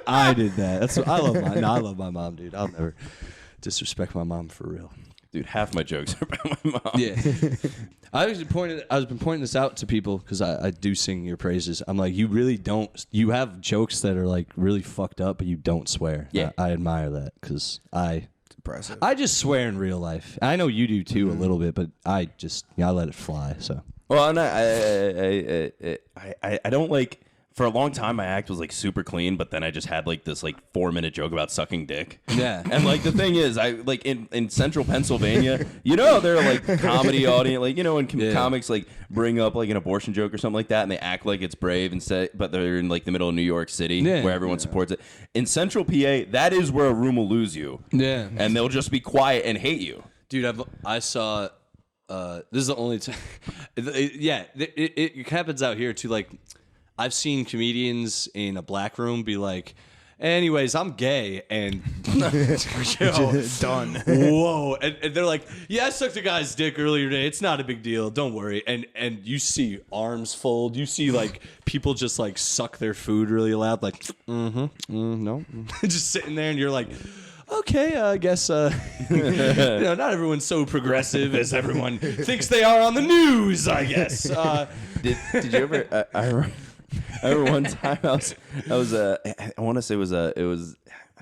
I did that. That's what I love. I love my mom, dude. I'll never disrespect my mom for real. Dude, half my jokes are about my mom. Yeah. I've been pointing this out to people because I do sing your praises. I'm like, you really don't. You have jokes that are like really fucked up, but you don't swear. Yeah. I admire that because Impressive. I just swear in real life. I know you do too a little bit, but I let it fly. So. Well, and I don't like. For a long time, my act was like super clean, but then I just had like this like 4-minute joke about sucking dick. Yeah. And like the thing is, I like in central Pennsylvania, they're like comedy audience, like when comics like bring up like an abortion joke or something like that, and they act like it's brave and say, but they're in like the middle of New York City where everyone supports it. In central PA, that is where a room will lose you. Yeah. And they'll just be quiet and hate you. Dude, I saw. This is the only time. It happens out here too. Like, I've seen comedians in a black room be like, anyways, I'm gay, and Done. Whoa, and they're like, yeah, I sucked a guy's dick earlier today. It's not a big deal. Don't worry. And you see arms fold. You see like people just like suck their food really loud, like, no, just sitting there, and you're like, okay, I guess not everyone's so progressive as everyone thinks they are on the news. I guess. Did you ever? I remember one time I want to say it was I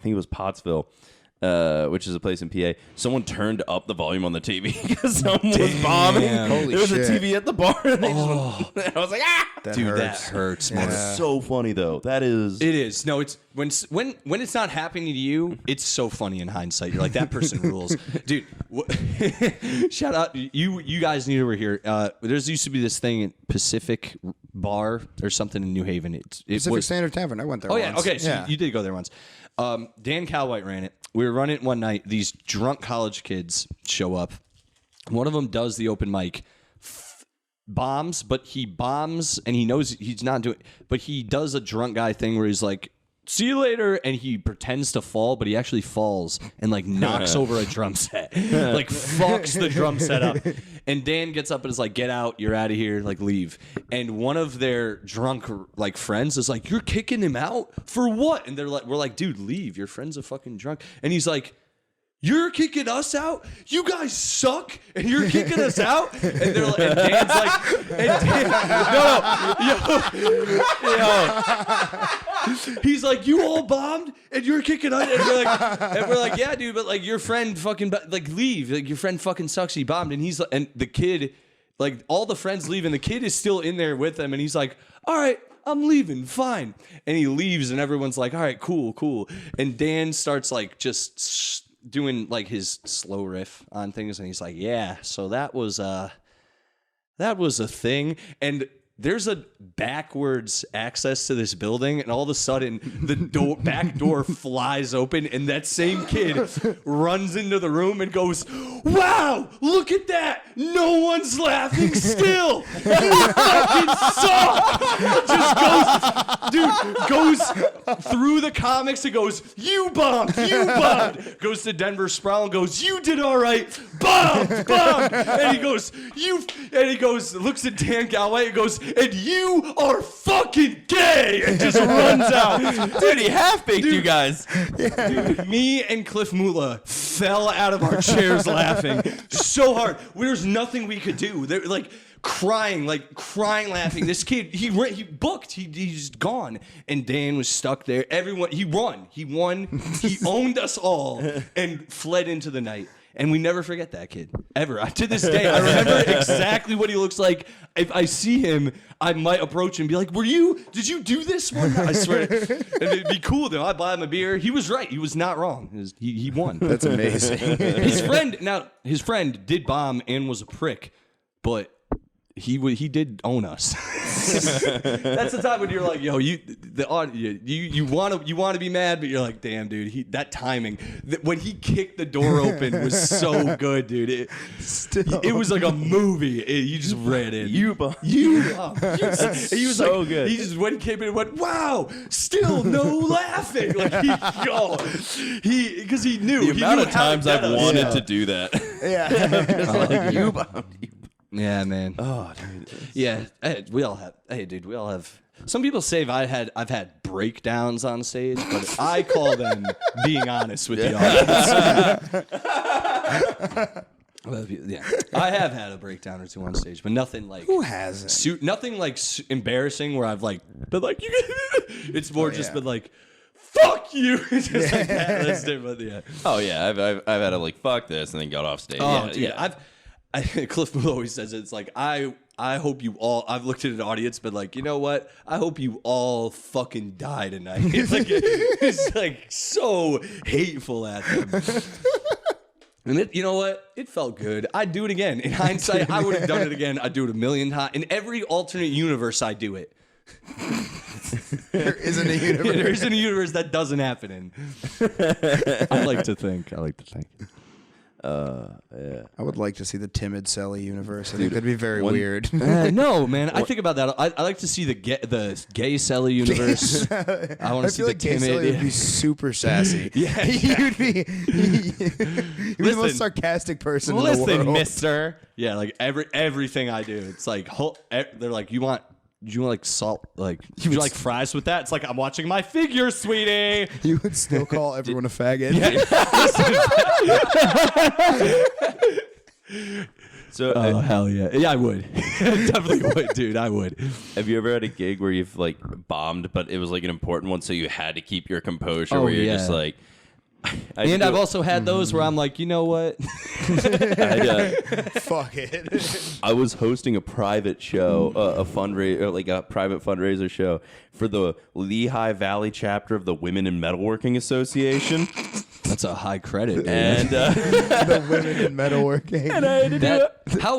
think it was Pottsville. Which is a place in PA. Someone turned up the volume on the TV because someone was bombing. Holy there was shit. a TV at the bar, and they just went, I was like, ah! Dude, that hurts, man. That's so funny though. That is. It is. No, it's when it's not happening to you, it's so funny in hindsight. You're like, that person rules. Dude, shout out. You guys knew we were here. There's used to be this thing at Pacific Bar or something in New Haven. It Pacific was Standard Tavern. I went there Oh, once. yeah. Okay. So you did go there once. Dan Calwhite ran it. We were running it one night. These drunk college kids show up. One of them does the open mic, bombs, but he bombs and he knows he's not doing, but he does a drunk guy thing where he's like, see you later, and he pretends to fall, but he actually falls and like knocks over a drum set, like fucks the drum set up. And Dan gets up and is like, get out, you're out of here, like leave. And one of their drunk like friends is like, you're kicking him out for what? And we're like, dude, leave, your friend's a fucking drunk. And he's like, you're kicking us out? You guys suck, and you're kicking us out? And they're like, and Dan's like, yo. He's like, you all bombed, and you're kicking us, and we're like, yeah, dude, but like your friend fucking like leave, like your friend fucking sucks. He bombed, and he's and the kid, like all the friends leave, and the kid is still in there with them, and he's like, all right, I'm leaving, fine, and he leaves, and everyone's like, all right, cool, and Dan starts like just doing like his slow riff on things, and he's like, yeah, so that was a thing. And there's a backwards access to this building, and all of a sudden the back door flies open, and that same kid runs into the room and goes, wow, look at that, no one's laughing still, you fucking suck. Goes through the comics and goes, you bombed, goes to Denver Sproul and goes, you did all right, bombed, and he goes, looks at Dan Galway and goes, and you are fucking gay, and just runs out. Dude, he half-baked you guys. Dude, me and Cliff Mula fell out of our chairs laughing so hard. There's nothing we could do. They're like crying, laughing. This kid, he booked. He's gone, and Dan was stuck there. Everyone, he won. He owned us all, and fled into the night. And we never forget that kid, ever. To this day, I remember exactly what he looks like. If I see him, I might approach him and be like, did you do this one? I swear. And it'd be cool, though. I'd buy him a beer. He was right. He was not wrong. He won. That's amazing. His friend did bomb and was a prick, but he did own us. That's the time when you're like, yo, you want to be mad, but you're like, damn, dude, that timing. When he kicked the door open was so good, dude. It was like a movie. You just ran in. He was so like, good. He just came in and went, wow, still no laughing. Like because he knew. The amount of times I've wanted to do that. Yeah. You bombed. Yeah, man. Oh, dude. Yeah, we all have. Hey, dude, we all have. Some people say I've had breakdowns on stage, but I call them being honest with the audience. Yeah, I have had a breakdown or two on stage, but nothing like Who hasn't? Nothing like embarrassing where I've like been like you. It's more just been like, fuck you. Just like that. That's different. Yeah. Oh yeah, I've had to like fuck this and then got off stage. Oh yeah. Cliff Booth always says it's like I hope you all. I've looked at an audience, but like, you know what? I hope you all fucking die tonight. It's like so hateful at them. And you know what? It felt good. I'd do it again. In hindsight, I would have done it again. I'd do it a million times. In every alternate universe, I do it. There isn't a universe. There isn't a universe that doesn't happen in. I like to think. Yeah. I would like to see the timid Sally universe. I think that'd be very weird. No, man. I think about that. I like to see the gay Selly universe. I want to see feel the like gay timid. Sally would be super sassy. Yeah. You'd be the most sarcastic person in the world. Listen, mister. Yeah, like everything I do. It's like they're like, you want like salt? Like, you like fries with that? It's like, I'm watching my figure, sweetie. You would still call everyone a faggot. So, Oh hell yeah, yeah, I would. Definitely would, dude. I would. have you ever had a gig where you've like bombed, but it was like an important one, so you had to keep your composure? Oh, where you're yeah. just like, And I've also had those where I'm like, you know what? Fuck it. I was hosting a private show, a fundraiser, like a private fundraiser show for the Lehigh Valley chapter of the Women in Metalworking Association. That's a high credit, dude. And The women in metalworking. I had to do it.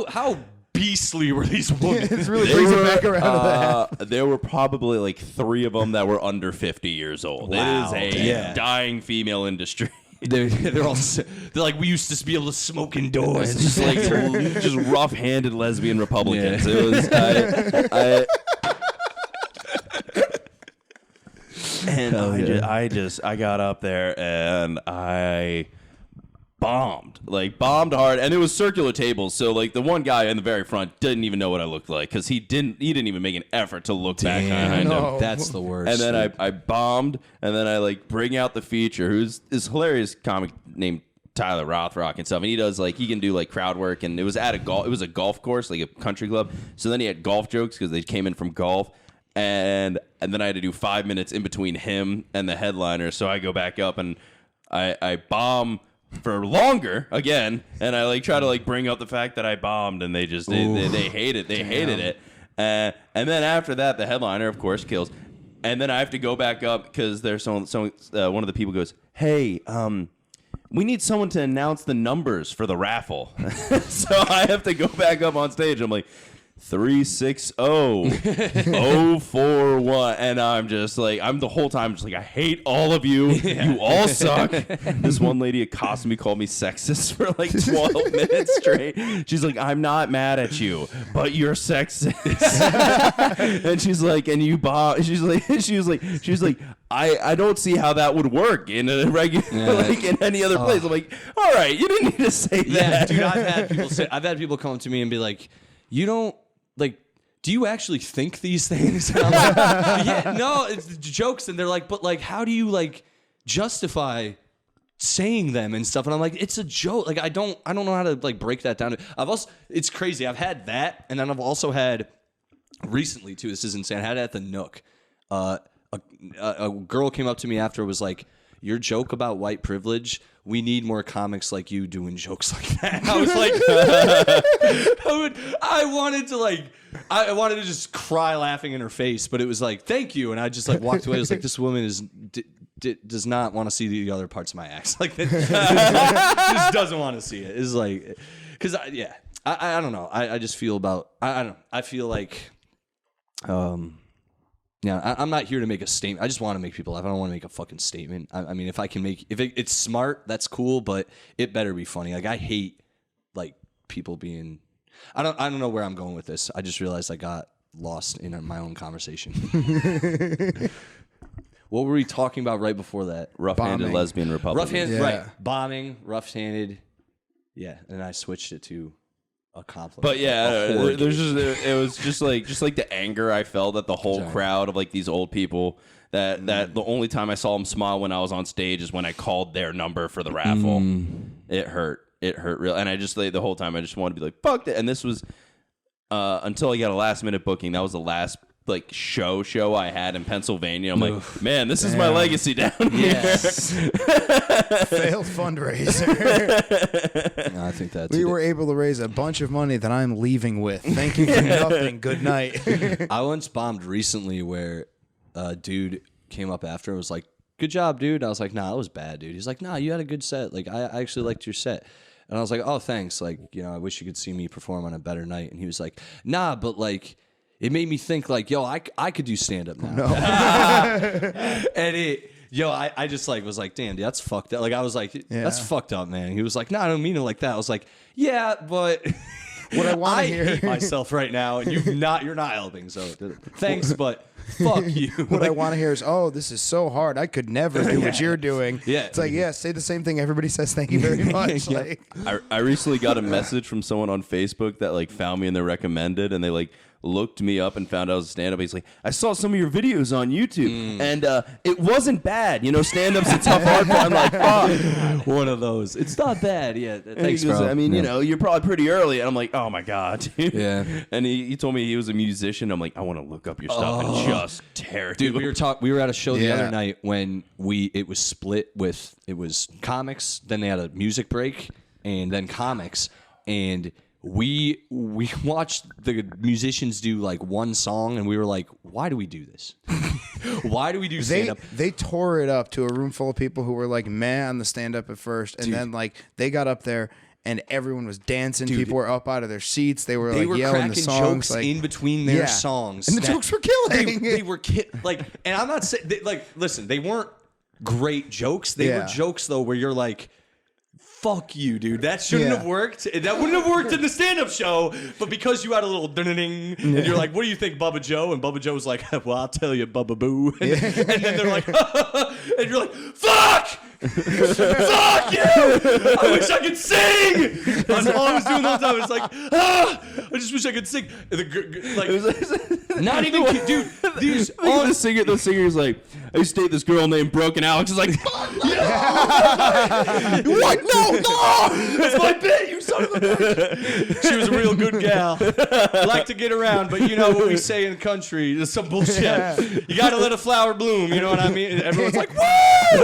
How beastly were these women? This really brings it back around to that. There were probably like 3 of them that were under 50 years old. Wow. It is a Yeah. dying female industry. They're all they're like, we used to be able to smoke indoors. It's just like just rough-handed lesbian Republicans. Yeah. It was I got up there and I bombed hard, and it was circular tables. So like the one guy in the very front didn't even know what I looked like because he didn't even make an effort to look back behind him. That's the worst. And then I bombed, and then I like bring out the feature, who's this hilarious comic named Tyler Rothrock and stuff, and he can do like crowd work, and it was at it was a golf course, like a country club. So then he had golf jokes because they came in from golf, and then I had to do 5 minutes in between him and the headliner. So I go back up and I bomb for longer again, and I like try to like bring up the fact that I bombed, and they just they hate it. They hated it. And then after that, the headliner, of course, kills. And then I have to go back up because there's one of the people goes, "Hey, we need someone to announce the numbers for the raffle." So I have to go back up on stage. I'm like, 360-041, and I'm just like, I'm the whole time just like, I hate all of you. You all suck. This one lady accosted me, called me sexist for like 12 minutes straight. She's like, I'm not mad at you, but you're sexist. And she's like, and you bomb. She was like, I don't see how that would work in a regular like in any other place. I'm like, all right, you didn't need to say that. Dude, I've had people come to me and be like, you don't like, do you actually think these things? And I'm like, yeah, no, it's jokes. And they're like, but like, how do you like justify saying them and stuff? And I'm like, it's a joke. Like, I don't know how to like break that down. It's crazy. I've had that, and then I've also had recently too. This is insane. I had it at the Nook. A girl came up to me after, was like, your joke about white privilege, we need more comics like you doing jokes like that. I was like, I wanted to just cry laughing in her face, but it was like, thank you. And I just like walked away. I was like, this woman does not want to see the other parts of my act. Like, just doesn't want to see it. It's like, because I don't know. I just feel about, I don't know. I feel like, yeah, I'm not here to make a statement. I just want to make people laugh. I don't want to make a fucking statement. I mean, if I can make, it's smart, that's cool, but it better be funny. Like, I hate like people being. I don't know where I'm going with this. I just realized I got lost in my own conversation. What were we talking about right before that? Rough-handed lesbian Republican. Right? Bombing, rough-handed. Yeah, and I switched it to a compliment. But yeah, it was just like the anger I felt at the whole crowd of like these old people that the only time I saw them smile when I was on stage is when I called their number for the raffle. It hurt real, and I just like the whole time I just wanted to be like, fuck that. And this was until I got a last minute booking. That was the last like show I had in Pennsylvania. I'm like, man, this is my legacy down here. Failed fundraiser. No, I think that's We were able to raise a bunch of money that I'm leaving with. Thank you for nothing. Good night. I once bombed recently where a dude came up after and was like, good job, dude. I was like, nah, that was bad, dude. He's like, nah, you had a good set. Like, I actually liked your set. And I was like, oh, thanks. Like, you know, I wish you could see me perform on a better night. And he was like, nah, but like, it made me think like, yo, I could do stand-up now. No. And I just like was like, damn, dude, that's fucked up. Like, I was like, that's fucked up, man. He was like, no, I don't mean it like that. I was like, yeah, but what I want to hear, hate myself right now, and you're not helping. So thanks, but fuck you. What I want to hear is, oh, this is so hard. I could never do what you're doing. Yeah, it's like, say the same thing. Everybody says thank you very much. Like, I recently got a message from someone on Facebook that like found me and they recommended, and they like looked me up and found I was a stand-up. He's like, I saw some of your videos on YouTube, and it wasn't bad. You know, stand-up's a tough art form. I'm like, fuck. One of those. It's not bad. Yeah. Thanks, He goes, bro. I mean, you know, you're probably pretty early. And I'm like, oh, my God, dude. Yeah. And he told me he was a musician. I'm like, I want to look up your stuff and just tear it. Dude, we were at a show the Yeah. other night when it was split with, it was comics, then they had a music break, and then comics, and we watched the musicians do like one song, and we were like, why do we do this? Why do we do stand-up? They tore it up to a room full of people who were like meh on the stand-up at first, and then like they got up there and everyone was dancing. People were up out of their seats. They were like yelling cracking the songs jokes like, in between their songs, and the jokes were killing. They were like, and I'm not saying like, listen, they weren't great jokes. They were jokes though, where you're like, fuck you, dude. That shouldn't have worked. That wouldn't have worked in the stand-up show. But because you had a little ding, and you're like, what do you think, Bubba Joe? And Bubba Joe was like, well, I'll tell you, Bubba Boo. And then they're like, and you're like, fuck! Fuck you! I wish I could sing! That's all I was doing the whole time. I was like, I just wish I could sing. Like, not even, dude, these... The singer's like, I used to date this girl named Broken Alex. Is like, fuck no! What? No! That's my bit, you son of a bitch. She was a real good gal. Like to get around, but you know what we say in the country, there's some bullshit. You gotta let a flower bloom, you know what I mean? And everyone's like, woo!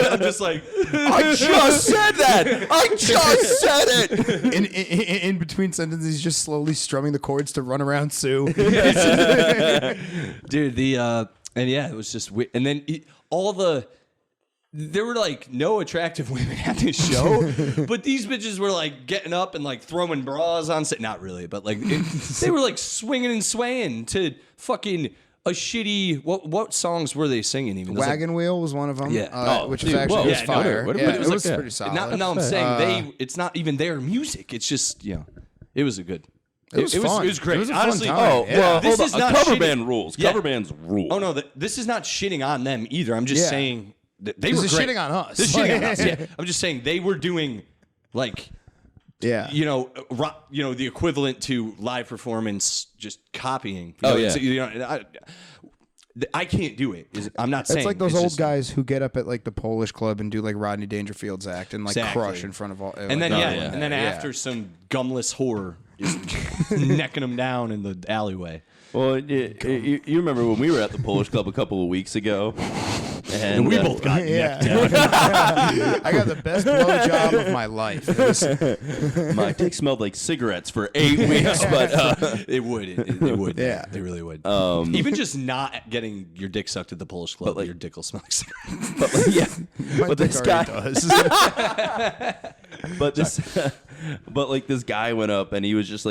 I'm just like... I just said that! I just said it! In between sentences, he's just slowly strumming the chords to Run Around Sue. Dude, and yeah, it was just weird. And then there were like no attractive women at this show, but these bitches were like getting up and like throwing bras on set. Not really, but like they were like swinging and swaying to fucking a shitty. What songs were they singing? Even Wagon Wheel was one of them. Yeah. Which was actually was fire. It was pretty solid. Now I'm saying it's not even their music. It's just it was a good. It was fun. It was great. It was a fun Honestly, time. Oh, well, this hold is on. not Cover shitting- band rules. Yeah. Cover bands rule. Oh no, this is not shitting on them either. I'm just saying that they were This is great. shitting on us. This is shitting on us. Yeah. I'm just saying they were doing like the equivalent to live performance, just copying. I can't do it. I'm not saying It's like those it's old just- guys who get up at like the Polish club and do like Rodney Dangerfield's act and like Exactly. crush in front of all. And then and then after some gumless whore just necking them down in the alleyway. Well, you remember when we were at the Polish Club a couple of weeks ago? And we both got necked down. I got the best blowjob of my life. my dick smelled like cigarettes for 8 weeks, but It would. It would. Yeah. It really would. Even just not getting your dick sucked at the Polish club, your dick will smell like cigarettes. My dick this already guy does. but this guy went up and he was just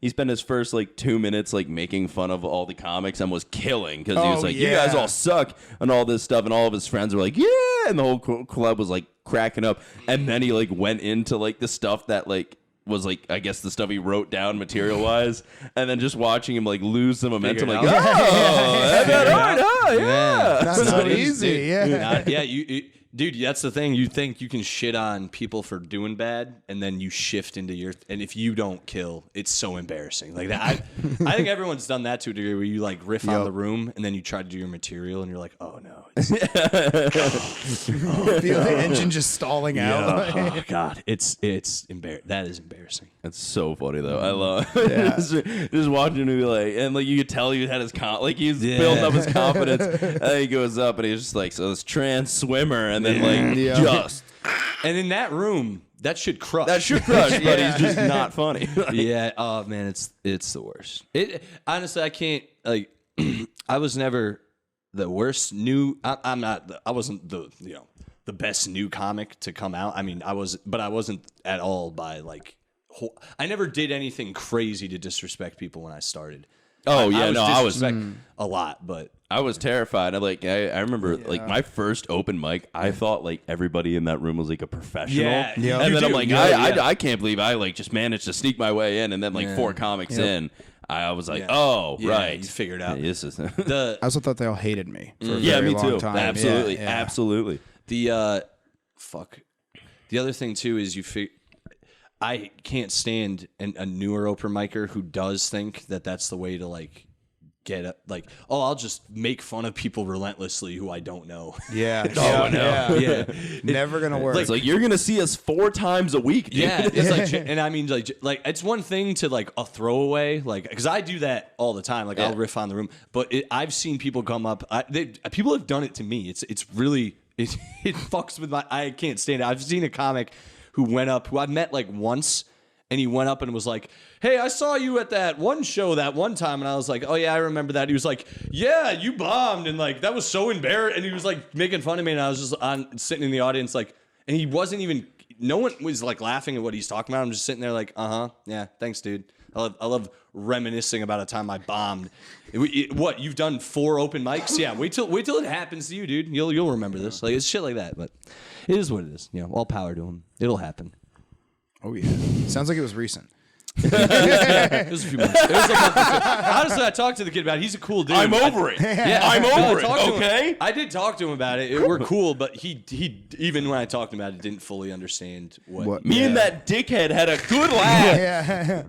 he spent his first 2 minutes making fun of all the comics and was killing because he was like, you guys all suck and all this stuff, and all of his friends were like, yeah, and the whole club was cracking up, and then he went into the stuff that was I guess the stuff he wrote down material wise, and then just watching him lose the momentum, Figured oh, out. that's right, yeah. Not so easy. Yeah. Dude, that's the thing. You think you can shit on people for doing bad, and then you shift into and if you don't kill, it's so embarrassing. Like that. I think everyone's done that to a degree where you riff on the room, and then you try to do your material, and you're like, oh no. Feel the engine just stalling out. Oh god, it's embarrassing. That is embarrassing. It's so funny though. I love just watching him be and you could tell he had his he's building up his confidence. And then he goes up and he's just so this trans swimmer, and then just and in that room, that should crush. but he's just not funny. Yeah. Oh man, it's the worst. Honestly, I can't I was never the worst new. I'm not. I wasn't the best new comic to come out. I mean, I wasn't at all by I never did anything crazy to disrespect people when I started. Oh I was a lot, but I was terrified. I remember my first open mic. I thought everybody in that room was a professional. Yeah. And You then do. I'm I can't believe I just managed to sneak my way in, and then 4 comics in, I was oh yeah, right, you figured out. This is The I also thought they all hated me. For a yeah, very me long too. time. Absolutely, Yeah. absolutely. The other thing too is I can't stand a newer open micer who does think that that's the way to like get up, like, oh, I'll just make fun of people relentlessly who I don't know. Yeah. Yeah. Never gonna work. It's like you're gonna see us 4 times a week, dude. Yeah, it's like, and I mean, like it's one thing to like a throwaway, like, because I do that all the time. Like, I'll riff on the room, but I've seen people come up. People have done it to me. It's really it fucks with my. I can't stand it. I've seen a comic who went up, who I've met like once. And he went up and was like, hey, I saw you at that one show that one time. And I was like, oh, yeah, I remember that. He was like, yeah, you bombed. And like, that was so embarrassing. And he was like making fun of me. And I was just sitting in the audience like, and he wasn't even, no one was like laughing at what he's talking about. I'm just sitting there like, yeah, thanks, dude. I love reminiscing about a time I bombed. What, you've done 4 open mics? Yeah, wait till it happens to you, dude. You'll remember this. Like, it's shit like that. But it is what it is. You know, all power to him. It'll happen. Oh yeah, sounds like it was recent. It was a few months. It was a month or two. Honestly, I talked to the kid about it. He's a cool dude. I'm over it. Yeah, I'm over it. talked to him. Okay. I did talk to him about it. We're cool, but he even when I talked to him about it, didn't fully understand what. Me and that dickhead had a good laugh. Yeah.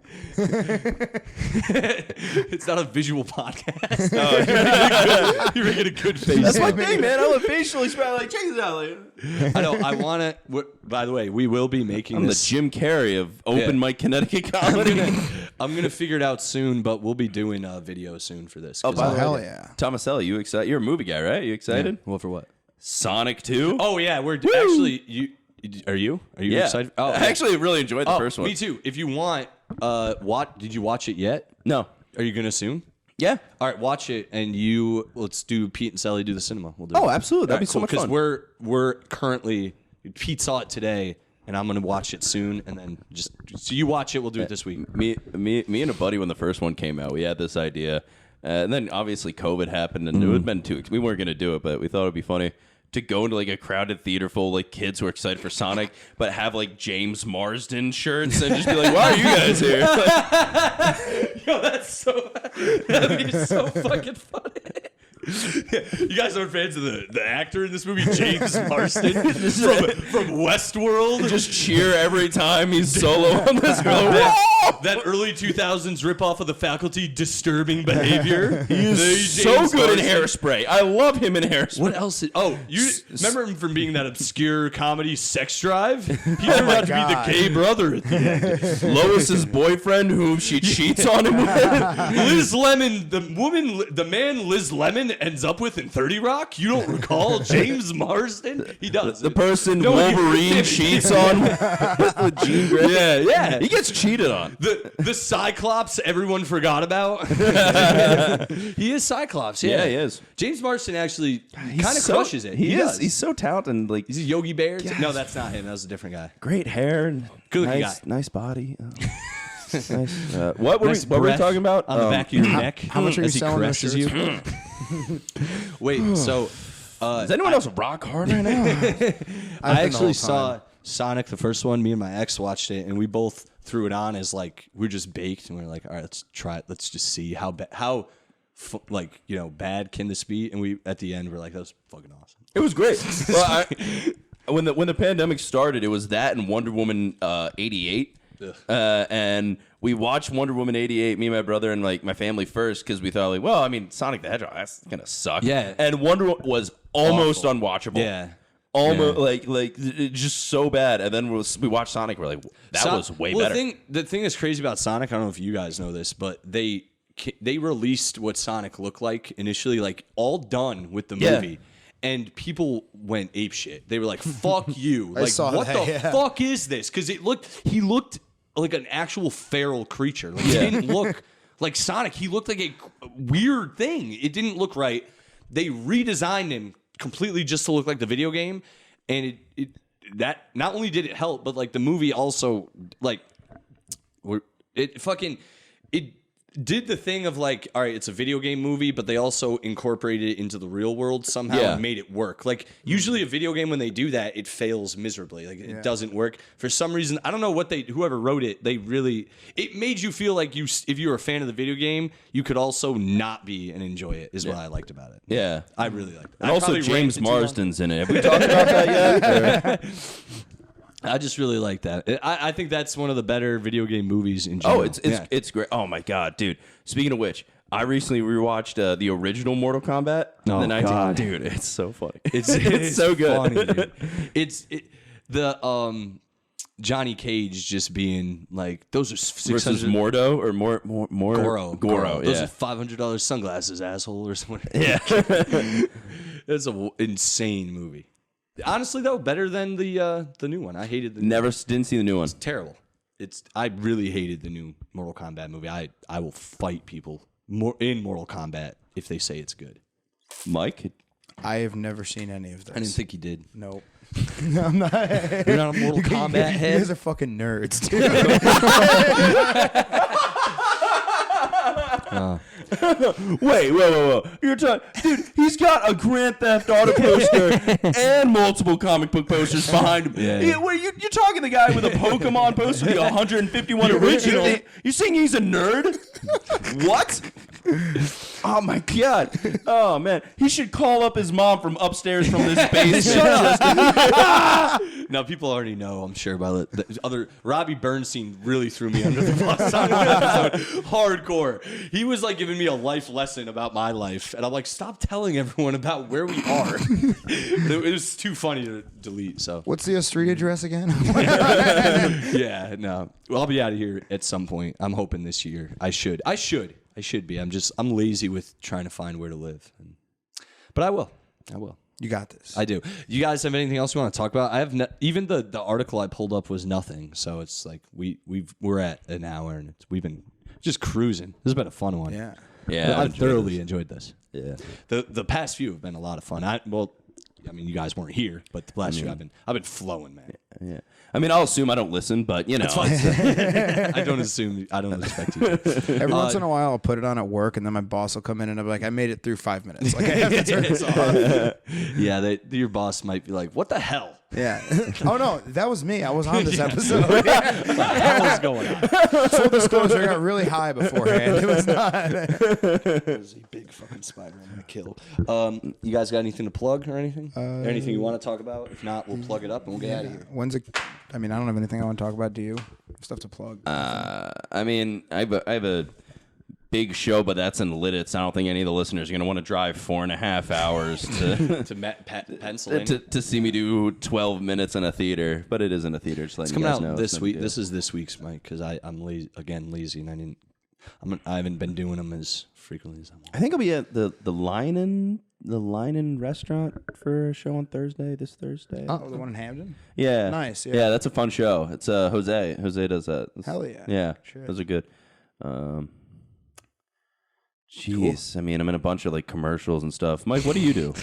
It's not a visual podcast. No, you're making a good face. That's my thing, man. I'm a facial expression. Like, check this out, later. I know. I want to. By the way, we will be making I'm this. the Jim Carrey of open mic Connecticut comedy. I'm gonna figure it out soon, but we'll be doing a video soon for this. Oh, by the way, hell yeah. Tomaselli, you excited? You're a movie guy, right? You excited? Well, for what? Sonic 2? Oh yeah, we're actually. Are you yeah. excited? Oh, I actually really enjoyed the first one. Me too. If you want, did you watch it yet? No. Are you gonna soon? Yeah. All right, watch it, and let's do Pete and Sally do the cinema. We'll do Oh, it. absolutely. That'd be so much fun. Because we're currently Pete saw it today, and I'm gonna watch it soon, and then so you watch it. We'll do it this week. Me and a buddy, when the first one came out, we had this idea, and then obviously COVID happened, and it would have been we weren't gonna do it, but we thought it'd be funny to go into like a crowded theater full of like kids who are excited for Sonic, but have like James Marsden shirts and just be like, "Why are you guys here?" Yo, that'd be so fucking funny. You guys aren't fans of the actor in this movie, James Marsden from Westworld? Just cheer every time he's solo on this. That early 2000s ripoff of The Faculty, Disturbing Behavior. He is so good in Hairspray. I love him in Hairspray. What else? You remember him from being that obscure comedy Sex Drive? He turned out to be the gay brother at the end. Lois's boyfriend, whom she cheats on him with. Liz Lemon, the man Liz Lemon ends up with in 30 Rock? You don't recall James Marsden? He does. The person Wolverine cheats on with Jean Grey. Yeah. He gets cheated on. The Cyclops everyone forgot about. He is Cyclops, Yeah, he is. James Marsden actually kind of crushes it. He does. is so talented. Like, He's a Yogi Bear. No, that's not him. That was a different guy. great hair and Good looking guy. nice body. Nice. What were Nice we breath talking about? on the back of your neck? how much are you as he selling those caresses you? shirts Wait, so Does anyone else rock hard right now? I actually saw Sonic, the first one. Me and my ex watched it, and we both threw it on as like we're just baked, and we're like, all right, let's try it. Let's just see how bad can this be? And we at the end we're like, that was fucking awesome. It was great. Well, when the pandemic started, it was that and Wonder Woman 88. And we watched Wonder Woman 88, me and my brother and like my family first, because we thought like, well, I mean, Sonic the Hedgehog, that's gonna suck. Yeah. And Wonder Woman was almost unwatchable. Yeah. Almost like just so bad. And then we watched Sonic, we're like, that was way better. The thing that's crazy about Sonic, I don't know if you guys know this, but they released what Sonic looked like initially, like all done with the movie. And people went apeshit. They were like, "Fuck you!" Like, what the fuck is this? Because he looked like an actual feral creature. Like, he didn't look like Sonic. He looked like a weird thing. It didn't look right. They redesigned him completely just to look like the video game, and that not only did it help, but like the movie also like it did the thing of like, all right, it's a video game movie, but they also incorporated it into the real world somehow and made it work. Like usually a video game, when they do that, it fails miserably. Like it doesn't work for some reason. I don't know whoever wrote it, it made you feel like if you were a fan of the video game, you could also not be and enjoy it is what I liked about it. Yeah. I really liked it. And also James Marsden's in it. Have we talked about that yet? I just really like that. I think that's one of the better video game movies in general. Oh, it's great. Oh my god, dude. Speaking of which, I recently rewatched the original Mortal Kombat. Oh, God. Dude, it's so funny. It's so good. funny, dude. The Johnny Cage just being like, those are Versus 600 Mordo or Goro. Those Yeah. are $500 sunglasses, asshole, or something. Yeah. It's an insane movie. Honestly, though, better than the new one. I hated the Didn't see the new one. terrible. I really hated the new Mortal Kombat movie. I will fight people in Mortal Kombat if they say it's good. Mike? I have never seen any of this. I didn't think you did. Nope. No, I'm not. You're not a Mortal Kombat You head. guys are fucking nerds, dude. Wait. You're talking, dude. He's got a Grand Theft Auto poster and multiple comic book posters behind him. Yeah. You're talking the guy with a Pokemon poster, the 151 original. You saying he's a nerd? What? Oh my god. Oh man. He should call up his mom from upstairs from this basement. Now, people already know, I'm sure, about the other. Robbie Bernstein really threw me under the bus on one episode. Hardcore. He was like giving me a life lesson about my life. And I'm like, stop telling everyone about where we are. It was too funny to delete. So, What's the street address again? yeah, no. Well, I'll be out of here at some point. I'm hoping this year. I should be. I'm lazy with trying to find where to live. But I will. You got this. I do. You guys have anything else you want to talk about? I have even the article I pulled up was nothing. So it's like we're at an hour and we've been just cruising. This has been a fun one. Yeah. Yeah. I've thoroughly enjoyed this. Yeah. The past few have been a lot of fun. I mean, you guys weren't here, but the last few I've been flowing, man. Yeah. I mean, I'll assume I don't listen, but you know. I don't expect you to. Every once in a while, I'll put it on at work, and then my boss will come in and I'll be like, I made it through 5 minutes. Like, I have to turn this off. Yeah, your boss might be like, what the hell? Yeah. Oh, no, that was me. I was on this episode. What the hell is going on? Full disclosure, I got really high beforehand. It was not. There's a big fucking spider I'm gonna kill. You guys got anything to plug or anything? Anything you want to talk about? If not, we'll plug it up and we'll get out of here. When's it? I mean, I don't have anything I want to talk about. Do you? Stuff to plug. I mean, I have a big show, but that's in Lidditz. I don't think any of the listeners are going to want to drive 4.5 hours to Pennsylvania to see me do 12 minutes in a theater. But it is in a theater. Just It's letting you coming guys out know. this week. This is this week's, Mike, because I'm lazy, and I haven't been doing them as frequently as I want. I think I'll be at the Linen restaurant for a show on Thursday. This Thursday. Oh, the one in Hamden? Yeah. Nice, yeah. Yeah, that's a fun show. It's Jose. Jose does that. Hell yeah. Yeah. Shit. Those are good. Jeez. Cool. I mean, I'm in a bunch of like commercials and stuff. Mike, what do you do?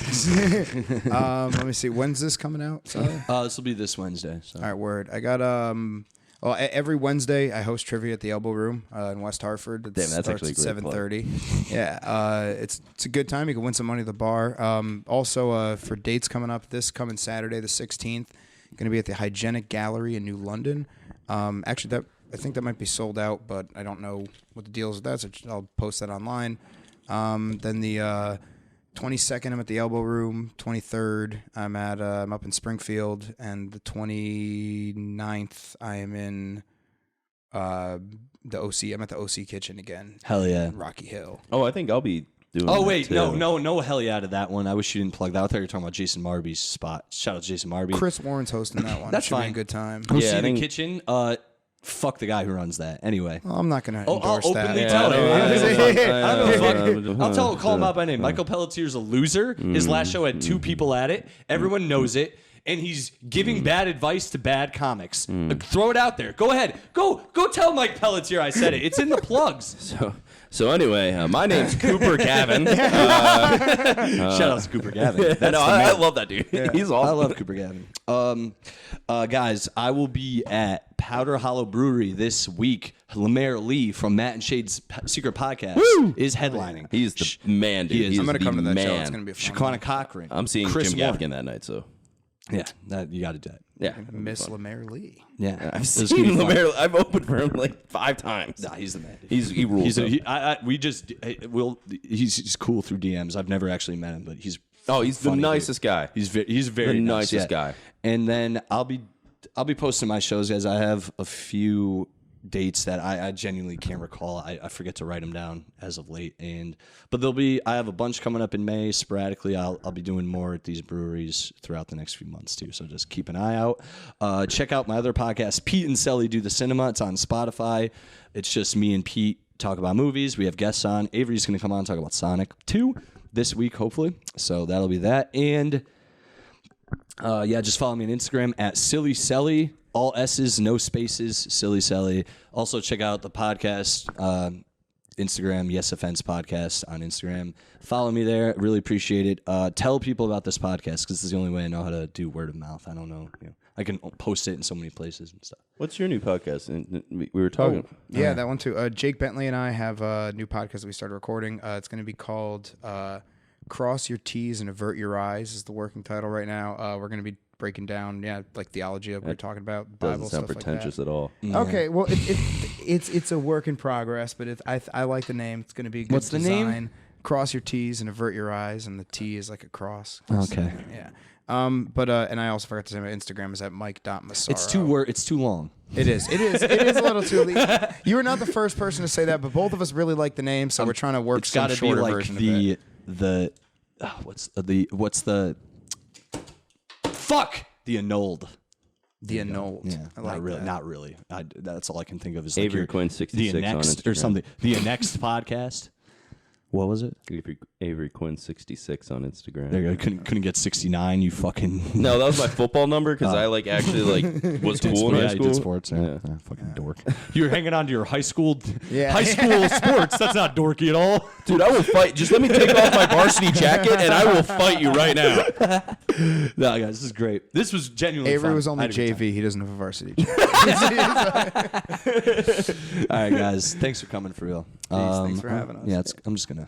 Let me see. When's this coming out? Sorry. This will be this Wednesday. So. All right, word. I got every Wednesday I host trivia at the Elbow Room in West Hartford. It Damn, that's starts actually a at great 7:30. Yeah, it's a good time. You can win some money at the bar. Also, for dates coming up, this coming Saturday the 16th, going to be at the Hygienic Gallery in New London. Actually, I think that might be sold out, but I don't know what the deal is with that, so I'll post that online. Then the 22nd, I'm at the Elbow Room. 23rd, I'm up in Springfield, and the 29th, I am in the OC. I'm at the OC Kitchen again. Hell yeah. In Rocky Hill. Oh, I think I'll be doing Oh that wait, too. no hell yeah to that one. I wish you didn't plug that. I thought you were talking about Jason Marby's spot. Shout out to Jason Marby. Chris Warren's hosting that one. That's Should be fine. a good time. Go Yeah, see I the think- kitchen. Fuck the guy who runs that. Anyway. Well, I'm not going to I'll endorse openly that. tell him. I don't know. I'll I'll call him out by name. Michael Pelletier's a loser. His last show had 2 people at it. Everyone knows it. And he's giving bad advice to bad comics. Throw it out there. Go ahead. Go tell Mike Pelletier I said it. It's in the plugs. So anyway, my name's Cooper Gavin. Shout out to Cooper Gavin. That's I love that dude. He's awesome. I love Cooper Gavin. Guys, I will be at Powder Hollow Brewery this week. Lemaire Lee from Matt and Shade's Secret Podcast is headlining. He's the man, dude. He is. He's I'm going to come to that man. show. It's going to be a fun Shaquana Cochran. I'm seeing Chris Jim Warren. Gaffigan that night, so Yeah, you got to do that. yeah. Miss Lemaire Lee. Yeah, I've It's gonna seen be fun. Lemaire. I've opened for him like 5 times. Nah, he's the man. He rules. He's cool through DMs. I've never actually met him, but he's he's the funny, nicest guy. He's very The nice, nicest yeah. guy. And then I'll be I'll be posting my shows, guys. I have a few dates that I genuinely can't recall. I forget to write them down as of late, but I have a bunch coming up in May sporadically. I'll be doing more at these breweries throughout the next few months too, so just keep an eye out. Check out my other podcast, Pete and Selly Do the Cinema. It's on Spotify. It's just me and Pete talk about movies. We have guests on. Avery's going to come on and talk about Sonic 2 this week, hopefully, so that'll be that. And just follow me on Instagram at Silly Selly. All S's, no spaces, Silly Selly. Also, check out the podcast, Instagram, Yes Offense Podcast on Instagram. Follow me there. Really appreciate it. Tell people about this podcast because this is the only way I know how to do word of mouth. I don't know. I can post it in so many places and stuff. What's your new podcast? We were talking. That one too. Jake Bentley and I have a new podcast that we started recording. It's going to be called Cross Your T's and Avert Your Eyes is the working title right now. We're going to be breaking down, like theology that we're talking about, Bible doesn't sound stuff pretentious like at all. that. Okay, well, it's a work in progress, but I like the name. It's going to be a good What's the design. name? Cross your T's and avert your eyes, and the T is like a cross. Okay. Yeah. And I also forgot to say my Instagram is at mike.massaro. It's too long. It is a little too. You were not the first person to say that, but both of us really like the name, so we're trying to work some shorter version of it. What's the fuck the annulled. The annulled. Yeah, I like not really. That's all I can think of is Avery Quinn 66 on Instagram or something. The next podcast. What was it? Avery Quinn 66 on Instagram. There you go. Couldn't get 69. You fucking. No, that was my football number because I actually was cool in high school. You did sports. Yeah. Fucking dork. You were hanging on to your high school sports. That's not dorky at all. Dude, I will fight. Just let me take off my varsity jacket and I will fight you right now. No, guys, this is great. This was genuinely Avery fun. was only JV. He doesn't have a varsity jacket. All right, guys. Thanks for coming for real. Thanks for having us. Yeah, I'm just gonna